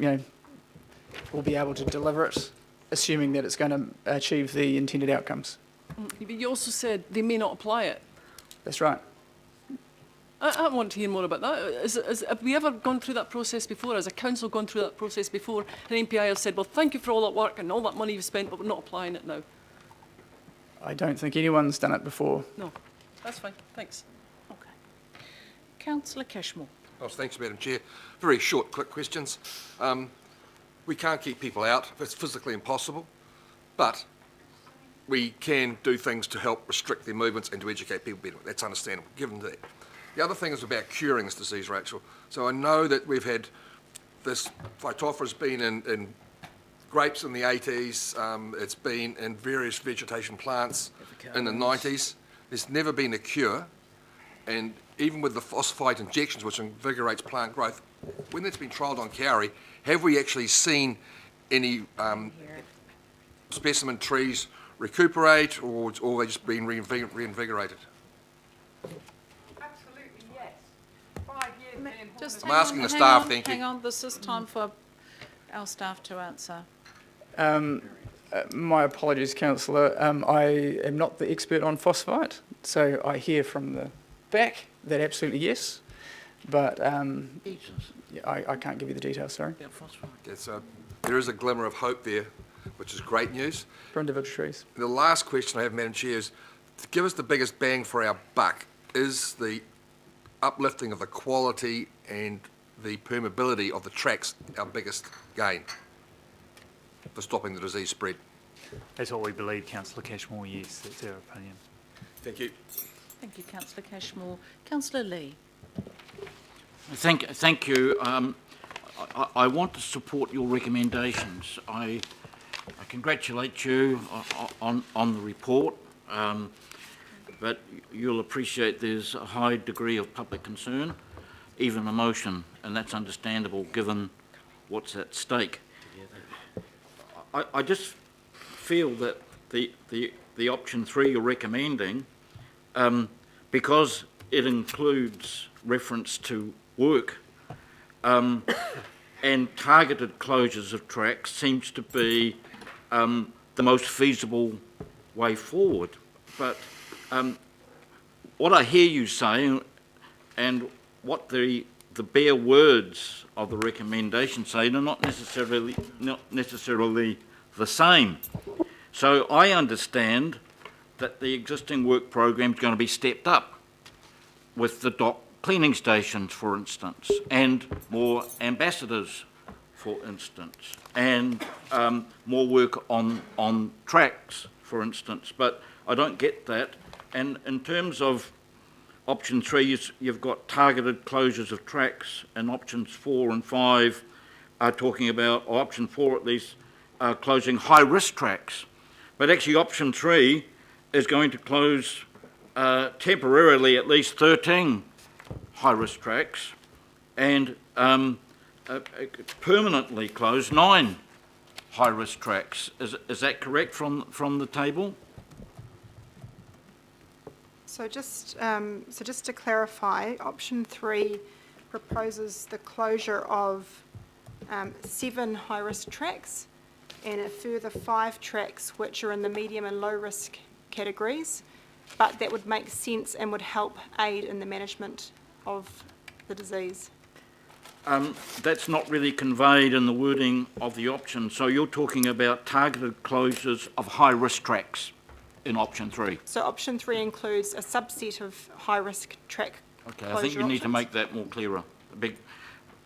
we'll be able to deliver it, assuming that it's going to achieve the intended outcomes. But you also said they may not apply it. That's right. I want to hear more about that. Have we ever gone through that process before? Has a council gone through that process before? And MPI have said, well, thank you for all that work and all that money you've spent, but we're not applying it now. I don't think anyone's done it before. No, that's fine. Thanks. Okay. Councillor Cashmore. Oh, thanks, Madam Chair. Very short, quick questions. We can't keep people out. It's physically impossible. But we can do things to help restrict their movements and to educate people better. That's understandable, given that. The other thing is about curing this disease, Rachel. So I know that we've had this phytophthora been in grapes in the 80s. It's been in various vegetation plants in the 90s. There's never been a cure. And even with the phosphate injections, which invigorates plant growth, when that's been trialled on Kāori, have we actually seen any specimen trees recuperate, or it's all just been reinvigorated? Absolutely, yes. 5 years then. Just I'm hang asking on, the hang staff, on, thank you. Hang on, this is time for our staff to answer. My apologies, councillor. I am not the expert on phosphite, so I hear from the back that absolutely yes, but yeah, I can't give you the details, sorry, Okay, so there is a glimmer of hope there, which is great news. for individual trees. The last question I have, Madam Chair, is to give us the biggest bang for our buck, is the uplifting of the quality and the permeability of the tracks our biggest gain for stopping the disease spread? That's what we believe, councillor Cashmore, yes, that's our opinion. Thank you. Thank you, councillor Cashmore. Councillor Lee. Thank you. I want to support your recommendations. I congratulate you on the report, but you'll appreciate there's a high degree of public concern, even emotion, and that's understandable given what's at stake. I just feel that the option 3 you're recommending because it includes reference to work, and targeted closures of tracks seems to be the most feasible way forward. But what I hear you say, and what the bare words of the recommendation say, are not necessarily the same. So I understand that the existing work program is going to be stepped up with the dock cleaning stations, for instance, and more ambassadors, for instance, and more work on tracks, for instance. But I don't get that. And in terms of option 3, you've got targeted closures of tracks, and options 4 and 5 are talking about, or option 4 at least, closing high-risk tracks. But actually option 3 is going to close temporarily at least 13 high-risk tracks, and permanently close 9 high-risk tracks. Is that correct from the table? So just to clarify, option 3 proposes the closure of 7 high-risk tracks and a further 5 tracks which are in the medium and low-risk categories, but that would make sense and would help aid in the management of the disease. That's not really conveyed in the wording of the option. So you're talking about targeted closures of high-risk tracks in option 3. So option 3 includes a subset of high-risk track Okay, closure I think you need to options. make that more clearer.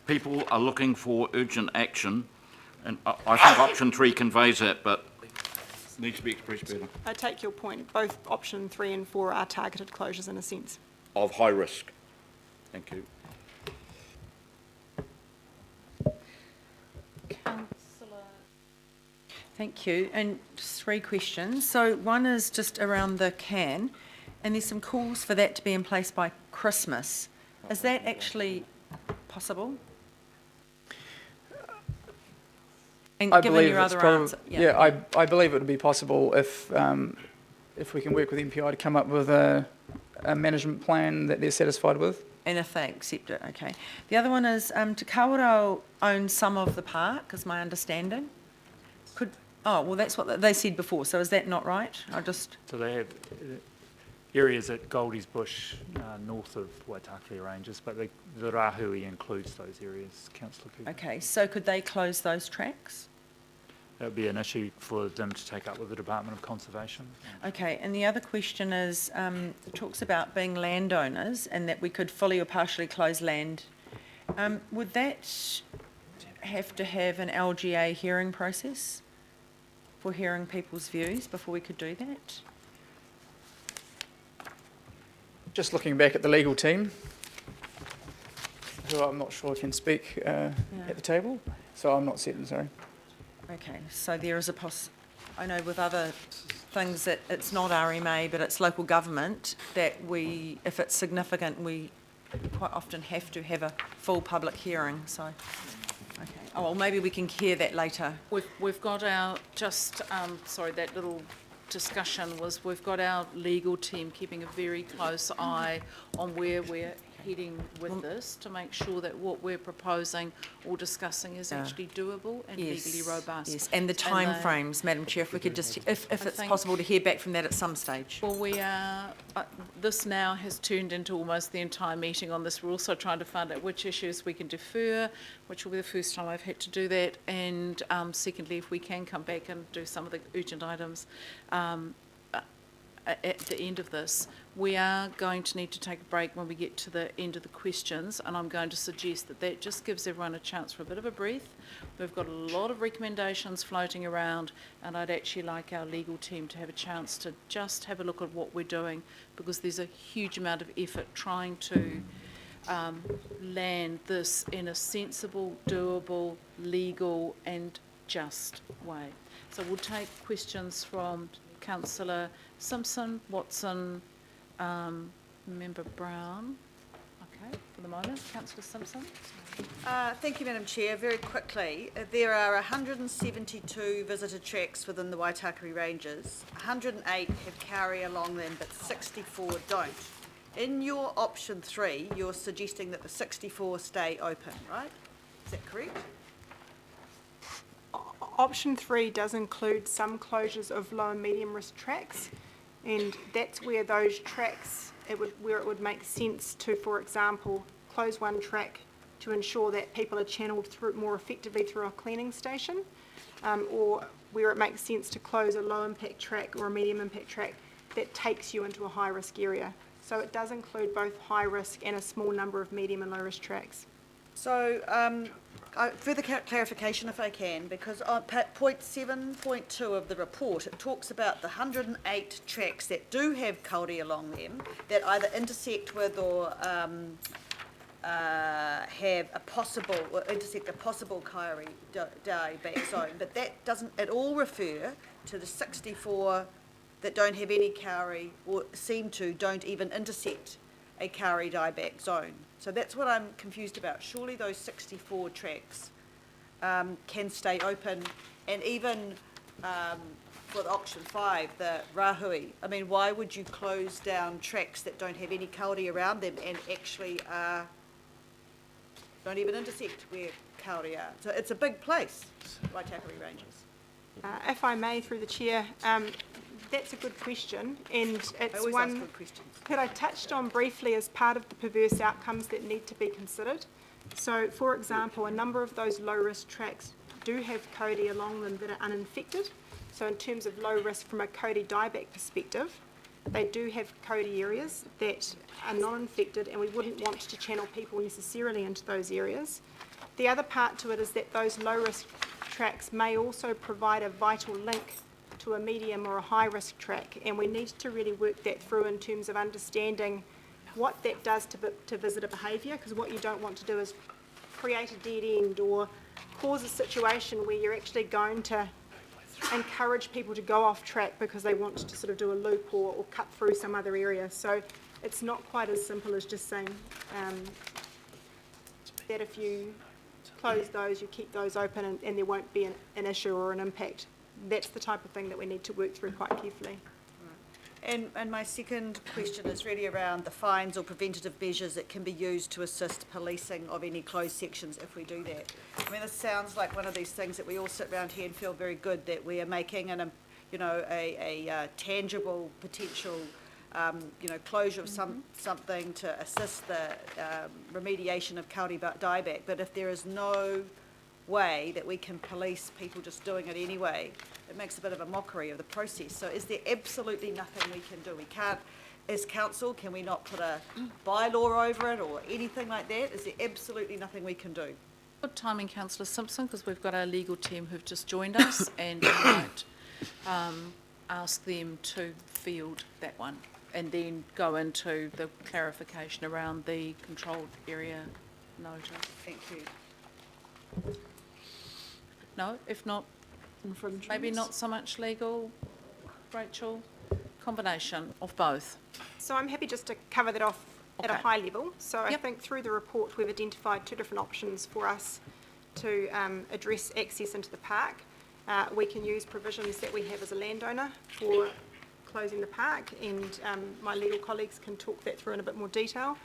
People are looking for urgent action, and I think option 3 conveys that, but needs to be expressed better. I take your point. Both option 3 and 4 are targeted closures in a sense. Of high risk. Thank you. Thank you. And just 3 questions. So one is just around the can, and there's some calls for that to be in place by Christmas. Is that actually possible? And I given believe your it's other probably, answer, yeah, I believe it would be possible if we can work with MPI to come up with a management plan that they're satisfied with. And if they accept it, okay. The other one is, Te Kawerau owns some of the park, is my understanding. Oh, well, that's what they said before, so is that not right? So they have areas at Goldie's Bush, north of Waitakere Ranges, but the Rahui includes those areas, Councillor Cooper. Okay, so could they close those tracks? That would be an issue for them to take up with the Department of Conservation. Okay, and the other question is, it talks about being landowners and that we could fully or partially close land. Would that have to have an LGA hearing process for hearing people's views before we could do that? Just looking back at the legal team, who I'm not sure can speak at the table, so I'm not certain, sorry. Okay, so there is I know with other things that it's not RMA, but it's local government, that if it's significant, we quite often have to have a full public hearing, so, okay. Oh, well, maybe we can hear that later. We've got our, that little discussion was, we've got our legal team keeping a very close eye on where we're heading with this to make sure that what we're proposing or discussing is actually doable and legally robust. Yes, and the timeframes, Madam Chair, if we could just, if it's possible to hear back from that at some stage. Well, we are, this now has turned into almost the entire meeting on this. We're also trying to find out which issues we can defer, which will be the first time I've had to do that, and secondly, if we can come back and do some of the urgent items at the end of this. We are going to need to take a break when we get to the end of the questions, and I'm going to suggest that just gives everyone a chance for a bit of a breath. We've got a lot of recommendations floating around, and I'd actually like our legal team to have a chance to just have a look at what we're doing, because there's a huge amount of effort trying to land this in a sensible, doable, legal and just way. So we'll take questions from Councillor Simpson, Watson, Member Brown. Okay, for the moment, Councillor Simpson. Thank you, Madam Chair. Very quickly, there are 172 visitor tracks within the Waitakere Ranges. 108 have carry along them, but 64 don't. In your option 3, you're suggesting that the 64 stay open, right? Is that correct? Option 3 does include some closures of low and medium risk tracks, and that's where those tracks, where it would make sense to, for example, close one track to ensure that people are channeled through more effectively through a cleaning station, or where it makes sense to close a low impact track or a medium impact track that takes you into a high risk area. So it does include both high risk and a small number of medium and low risk tracks. So, further clarification if I can, because on point 7.2 of the report, it talks about the 108 tracks that do have kauri along them, that either intersect with or have a possible, or intersect a possible kauri dieback zone, but that doesn't at all refer to the 64 that don't have any kauri or seem to don't even intersect a kauri dieback zone. So that's what I'm confused about. Surely those 64 tracks can stay open, and even with option 5, the rahui, I mean, why would you close down tracks that don't have any kauri around them and actually don't even intersect where kauri are? So it's a big place, Waitakere Ranges. If I may, through the chair, that's a good question, and I it's always one ask good questions. that I touched on briefly as part of the perverse outcomes that need to be considered. So, for example, a number of those low-risk tracks do have kauri along them that are uninfected. So in terms of low risk from a kauri dieback perspective, they do have kauri areas that are not infected, and we wouldn't want to channel people necessarily into those areas. The other part to it is that those low-risk tracks may also provide a vital link to a medium or a high-risk track, and we need to really work that through in terms of understanding what that does to visitor behaviour, because what you don't want to do is create a dead end or cause a situation where you're actually going to encourage people to go off track because they want to sort of do a loop or cut through some other area. So it's not quite as simple as just saying that if you close those, you keep those open and there won't be an issue or an impact. That's the type of thing that we need to work through quite carefully. And my second question is really around the fines or preventative measures that can be used to assist policing of any closed sections if we do that. I mean, this sounds like one of these things that we all sit around here and feel very good that we are making a tangible potential closure of something to assist the remediation of kauri dieback. But if there is no way that we can police people just doing it anyway, it makes a bit of a mockery of the process. So is there absolutely nothing we can do? We can't, as council, can we not put a bylaw over it or anything like that? Is there absolutely nothing we can do? Good timing, Councillor Simpson, because we've got our legal team who've just joined us, and we might ask them to field that one and then go into the clarification around the controlled area notice. Thank you. No, if not, maybe not so much legal, Rachel, combination of both. So I'm happy just to cover that off at a Okay. high level. So I Yep. think through the report we've identified 2 different options for us to address access into the park. We can use provisions that we have as a landowner for closing the park, and my legal colleagues can talk that through in a bit more detail.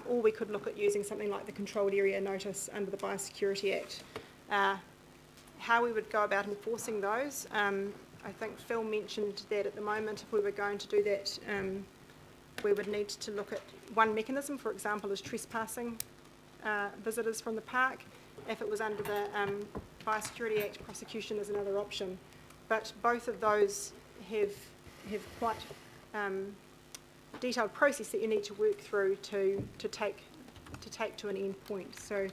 Or we could look at using something like the controlled area notice under the Biosecurity Act. How we would go about enforcing those, I think Phil mentioned that at the moment, if we were going to do that, we would need to look at one mechanism, for example, is trespassing visitors from the park. If it was under the Biosecurity Act, prosecution is another option. But both of those have quite detailed process that you need to work through to take to an end point. So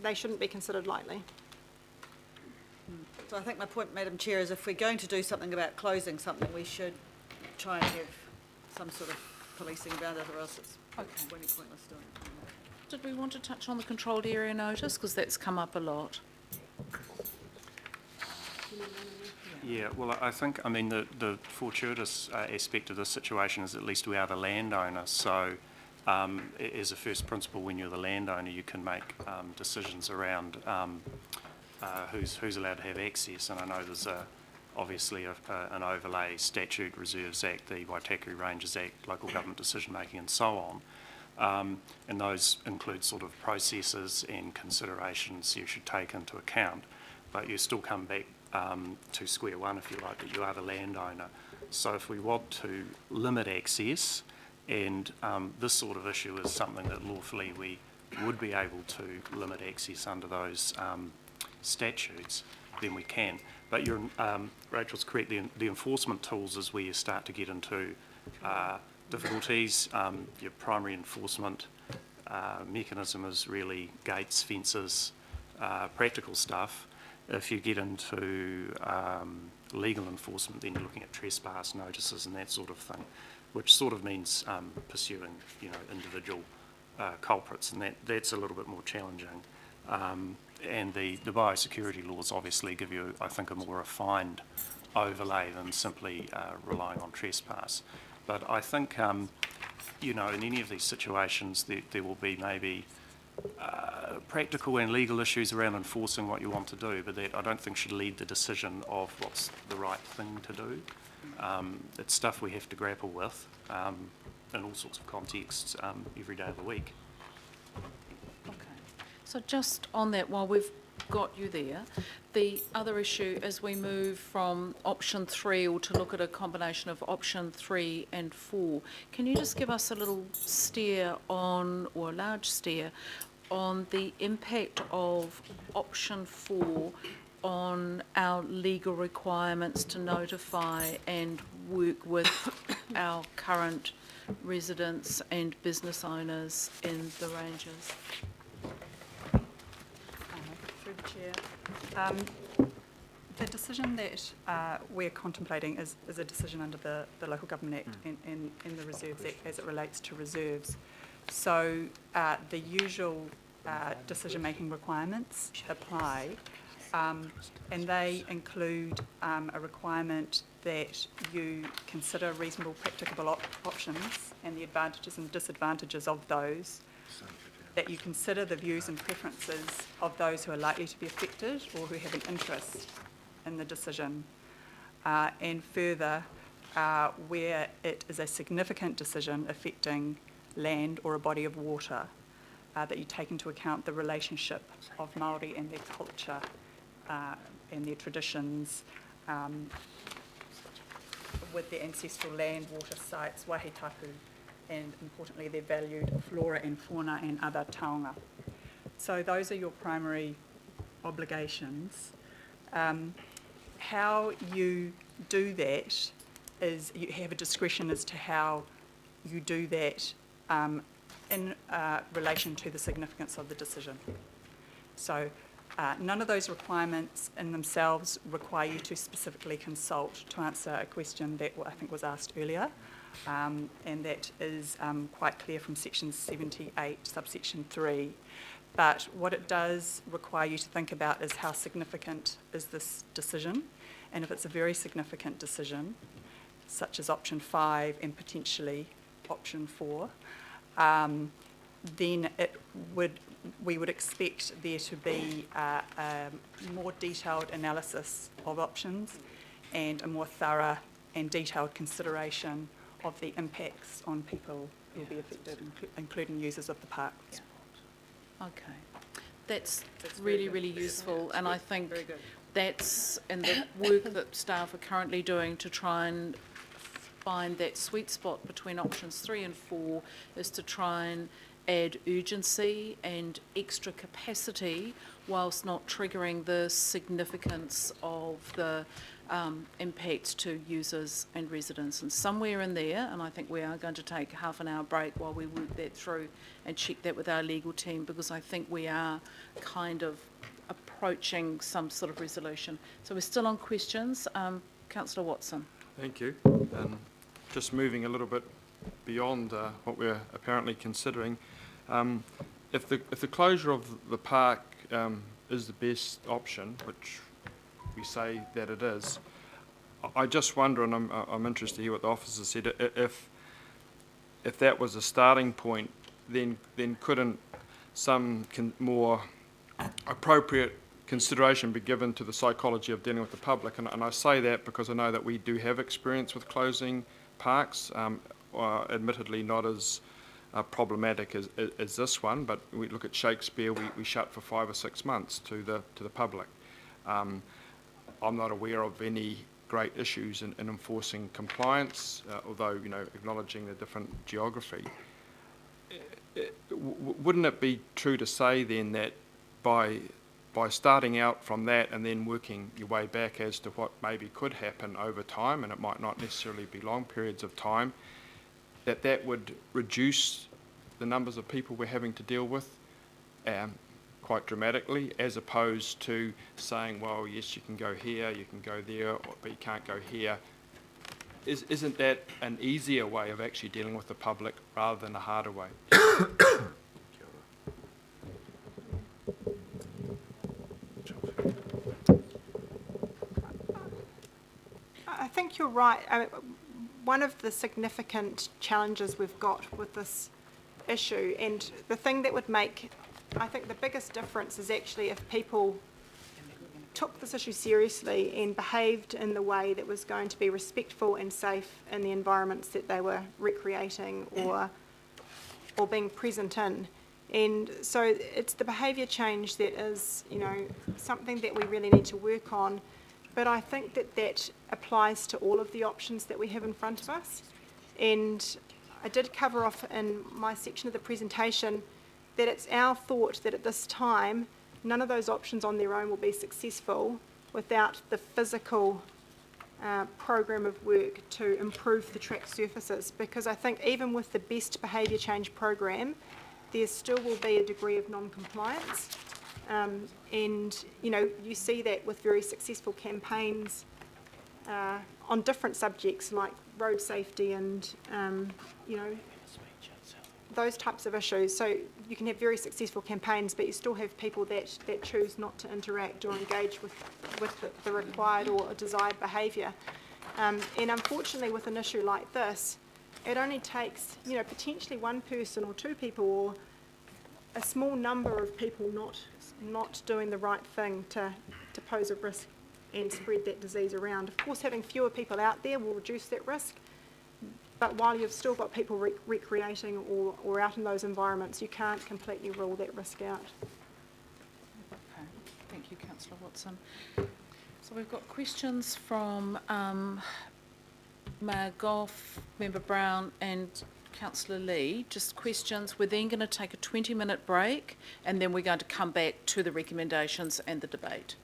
they shouldn't be considered lightly. So I think my point, Madam Chair, is if we're going to do something about closing something, we should try and have some sort of policing around it, or else it's really pointless doing it. Did we want to touch on the controlled area notice, because that's come up a lot? Yeah, well, I think, I mean, the fortuitous aspect of this situation is at least we are the landowner, so as a first principle, when you're the landowner, you can make decisions around who's allowed to have access, and I know there's obviously an overlay statute, Reserves Act, the Waitakere Ranges Act, local government decision making and so on. And those include sort of processes and considerations you should take into account, but you still come back to square one, if you like, that you are the landowner. So if we want to limit access, and this sort of issue is something that lawfully we would be able to limit access under those statutes, then we can. But Rachel's correct, the enforcement tools is where you start to get into difficulties. Your primary enforcement mechanism is really gates, fences, practical stuff. If you get into legal enforcement, then you're looking at trespass notices and that sort of thing, which sort of means pursuing, individual culprits, and that's a little bit more challenging. And the biosecurity laws obviously give you, I think, a more refined overlay than simply relying on trespass. But I think, in any of these situations, there will be maybe practical and legal issues around enforcing what you want to do, but that I don't think should lead the decision of what's the right thing to do. It's stuff we have to grapple with in all sorts of contexts every day of the week. Okay. So just on that, while we've got you there, the other issue as we move from option 3, or to look at a combination of option 3 and 4, can you just give us a little steer on, or a large steer, on the impact of option 4 on our legal requirements to notify and work with our current residents and business owners in the ranges? Through the chair. The decision that we're contemplating is a decision under the Local Government Act and the Reserves Act as it relates to reserves. So the usual decision-making requirements apply, and they include a requirement that you consider reasonable practicable options and the advantages and disadvantages of those, that you consider the views and preferences of those who are likely to be affected or who have an interest in the decision, and further, where it is a significant decision affecting land or a body of water, that you take into account the relationship of Māori and their culture and their traditions with their ancestral land, water sites, wahitapu, and importantly their valued flora and fauna and other taonga. So those are your primary obligations. How you do that is you have a discretion as to how you do that in relation to the significance of the decision. So none of those requirements in themselves require you to specifically consult to answer a question that I think was asked earlier, and that is quite clear from section 78, subsection 3. But what it does require you to think about is how significant is this decision, and if it's a very significant decision, such as option 5 and potentially option 4, then we would expect there to be a more detailed analysis of options and a more thorough and detailed consideration of the impacts on people who will be affected, including users of the park. Yeah. Okay. That's really, really useful, and I think that's in the work that staff are currently doing to try and find that sweet spot between options 3 and 4 is to try and add urgency and extra capacity whilst not triggering the significance of the impacts to users and residents. And somewhere in there, and I think we are going to take half an hour break while we work that through and check that with our legal team, because I think we are kind of approaching some sort of resolution. So we're still on questions. Councillor Watson. Thank you. Just moving a little bit beyond what we're apparently considering, if the closure of the park is the best option, which we say that it is, I just wonder, and I'm interested to hear what the officer said, if that was a starting point, then couldn't some more appropriate consideration be given to the psychology of dealing with the public. And I say that because I know that we do have experience with closing parks, admittedly not as problematic as this one, but we look at Shakespeare, we shut for 5 or 6 months to the public. I'm not aware of any great issues in enforcing compliance, although, you know, acknowledging the different geography. Wouldn't it be true to say then that by starting out from that and then working your way back as to what maybe could happen over time, and it might not necessarily be long periods of time, that would reduce the numbers of people we're having to deal with quite dramatically, as opposed to saying, well, yes, you can go here, you can go there, but you can't go here. Isn't that an easier way of actually dealing with the public rather than a harder way? I think you're right. One of the significant challenges we've got with this issue, and the thing that would make, I think the biggest difference is actually if people took this issue seriously and behaved in the way that was going to be respectful and safe in the environments that they were recreating or being present in. And so it's the behaviour change that is, you know, something that we really need to work on. But I think that applies to all of the options that we have in front of us. And I did cover off in my section of the presentation that it's our thought that at this time, none of those options on their own will be successful without the physical program of work to improve the track surfaces. Because I think even with the best behaviour change program, there still will be a degree of non-compliance. And, you know, you see that with very successful campaigns on different subjects like road safety and, you know, those types of issues. So you can have very successful campaigns, but you still have people that choose not to interact or engage with the required or desired behaviour. And unfortunately with an issue like this, it only takes, you know, potentially one person or two people or a small number of people not doing the right thing to pose a risk and spread that disease around. Of course, having fewer people out there will reduce that risk, but while you've still got people recreating or out in those environments, you can't completely rule that risk out. Okay, thank you, Councillor Watson. So we've got questions from Mayor Goff, Member Brown and Councillor Lee. Just questions. We're then going to take a 20-minute break and then we're going to come back to the recommendations and the debate.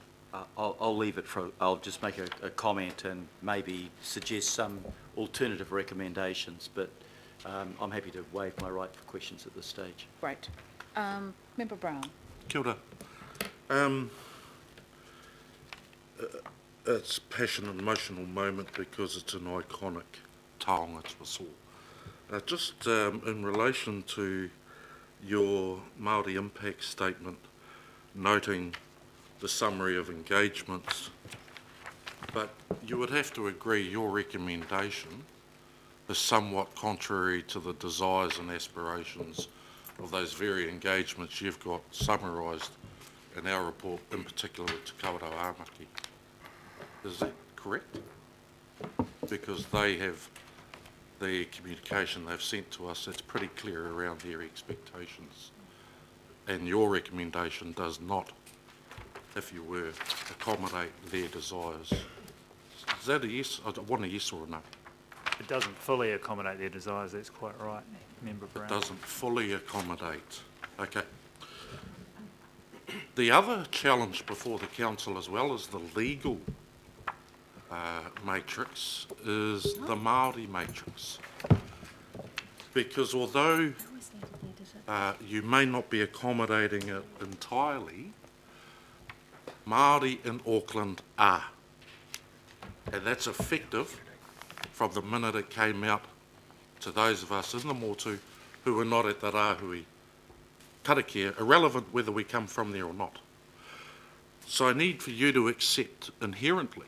I'll leave it for, I'll just make a comment and maybe suggest some alternative recommendations, but I'm happy to waive my right for questions at this stage. Great. Member Brown. Kia ora. It's a passionate and emotional moment because it's an iconic taonga to us all. Just in relation to your Māori impact statement, noting the summary of engagements, but you would have to agree your recommendation is somewhat contrary to the desires and aspirations of those very engagements you've got summarised in our report, in particular with Te Kawerau Āmaki. Is that correct? Because they have the communication they've sent to us, it's pretty clear around their expectations. And your recommendation does not, if you were, accommodate their desires. Is that a yes? I want a yes or a no. It doesn't fully accommodate their desires, that's quite right, Member Brown. It doesn't fully accommodate. Okay. The other challenge before the council, as well as the legal matrix, is the Māori matrix. Because although you may not be accommodating it entirely, Māori in Auckland are. And that's effective from the minute it came out to those of us in the Motu who were not at the Rahui karakia, irrelevant whether we come from there or not. So I need for you to accept inherently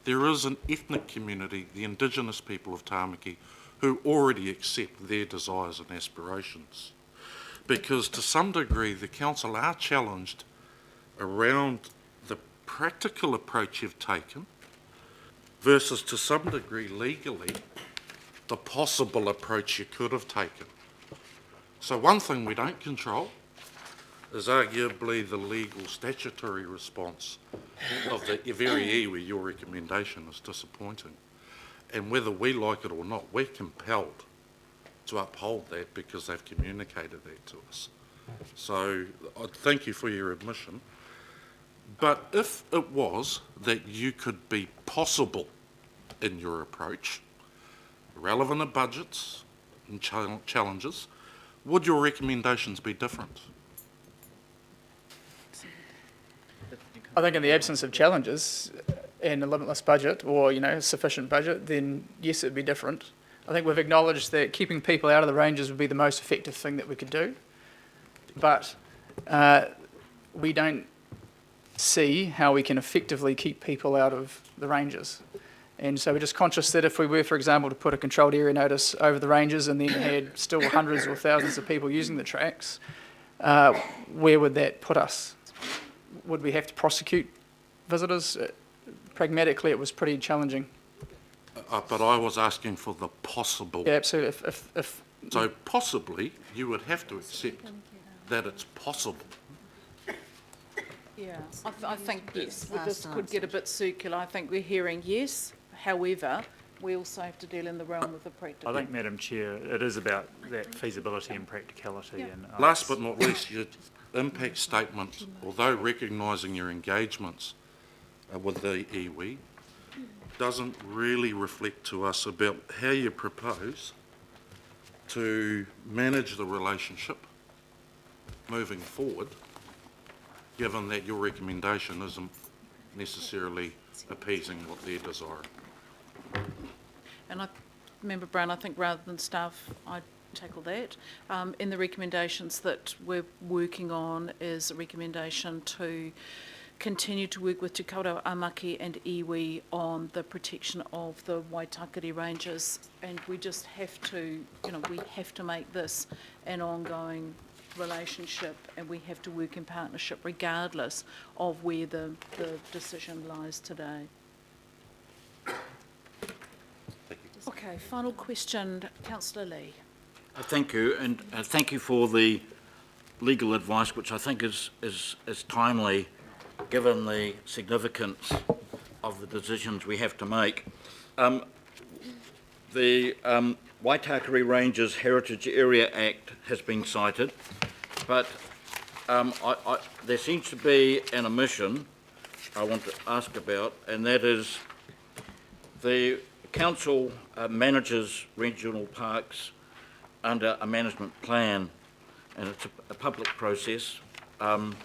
there is an ethnic community, the Indigenous people of Tāmaki, who already accept their desires and aspirations. Because to some degree the council are challenged around practical approach you've taken versus, to some degree legally, the possible approach you could have taken. So one thing we don't control is arguably the legal statutory response of the very iwi. Your recommendation is disappointing. And whether we like it or not, we're compelled to uphold that because they've communicated that to us. So I thank you for your admission. But if it was that you could be possible in your approach, relevant of budgets and challenges, would your recommendations be different? I think in the absence of challenges and a limitless budget or, sufficient budget, then yes, it'd be different. I think we've acknowledged that keeping people out of the ranges would be the most effective thing that we could do. But we don't see how we can effectively keep people out of the ranges. And so we're just conscious that if we were, for example, to put a controlled area notice over the ranges and then had still hundreds or thousands of people using the tracks, where would that put us? Would we have to prosecute visitors? Pragmatically, it was pretty challenging. But I was asking for the possible. Yeah, absolutely. If So possibly, you would have to accept that it's possible. Yeah, I think, yes, this could get a bit circular. I think we're hearing yes, however, we also have to deal in the realm of the practical. I think, Madam Chair, it is about that feasibility and practicality. And Last but not least, your impact statement, although recognising your engagements with the iwi, doesn't really reflect to us about how you propose to manage the relationship moving forward, given that your recommendation isn't necessarily appeasing what they're desiring. And Member Brown, I think rather than staff, I'd tackle that. In the recommendations that we're working on is a recommendation to continue to work with Te Kaurau Amaki and iwi on the protection of the Waitakere ranges, and we just have to, we have to make this an ongoing relationship, and we have to work in partnership regardless of where the decision lies today. Okay, final question, Councillor Lee. Thank you, and thank you for the legal advice, which I think is timely, given the significance of the decisions we have to make. The Waitakere Ranges Heritage Area Act has been cited, but there seems to be an omission I want to ask about, and that is the council manages regional parks under a management plan, and it's a public process, and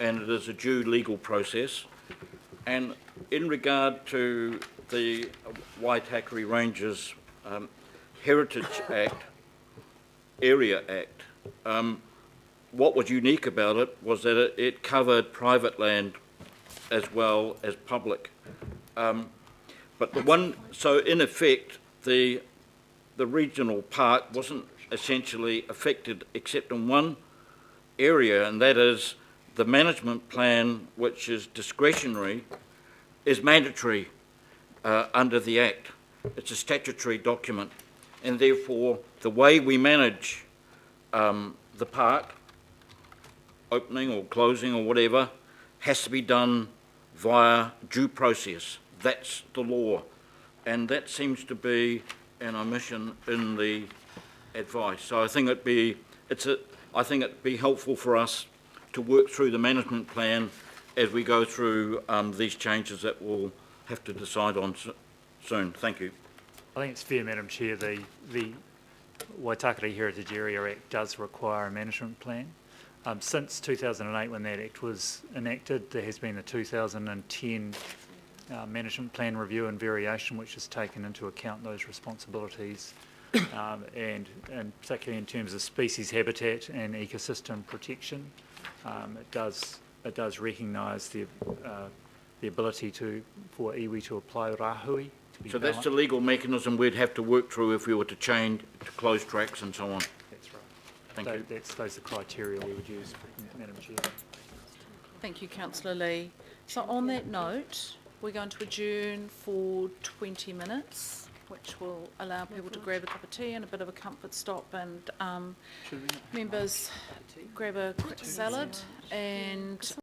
it is a due legal process. And in regard to the Waitakere Ranges Heritage Act, Area Act, what was unique about it was that it covered private land as well as public. But so in effect, the regional park wasn't essentially affected except in one area, and that is the management plan, which is discretionary, is mandatory under the Act. It's a statutory document, and therefore the way we manage the park, opening or closing or whatever, has to be done via due process. That's the law, and that seems to be an omission in the advice. So I think it'd be helpful for us to work through the management plan as we go through these changes that we'll have to decide on soon. Thank you. I think it's fair, Madam Chair, the Waitakere Heritage Area Act does require a management plan. Since 2008, when that Act was enacted, there has been a 2010 management plan review and variation, which has taken into account those responsibilities, and particularly in terms of species habitat and ecosystem protection. It does recognise the ability for iwi to apply rahui. So that's the legal mechanism we'd have to work through if we were to change, to close tracks and so on. That's right. Thank you. Those are the criteria we would use, Madam Chair. Thank you, Councillor Lee. So on that note, we're going to adjourn for 20 minutes, which will allow people to grab a cup of tea and a bit of a comfort stop, and members grab a quick salad and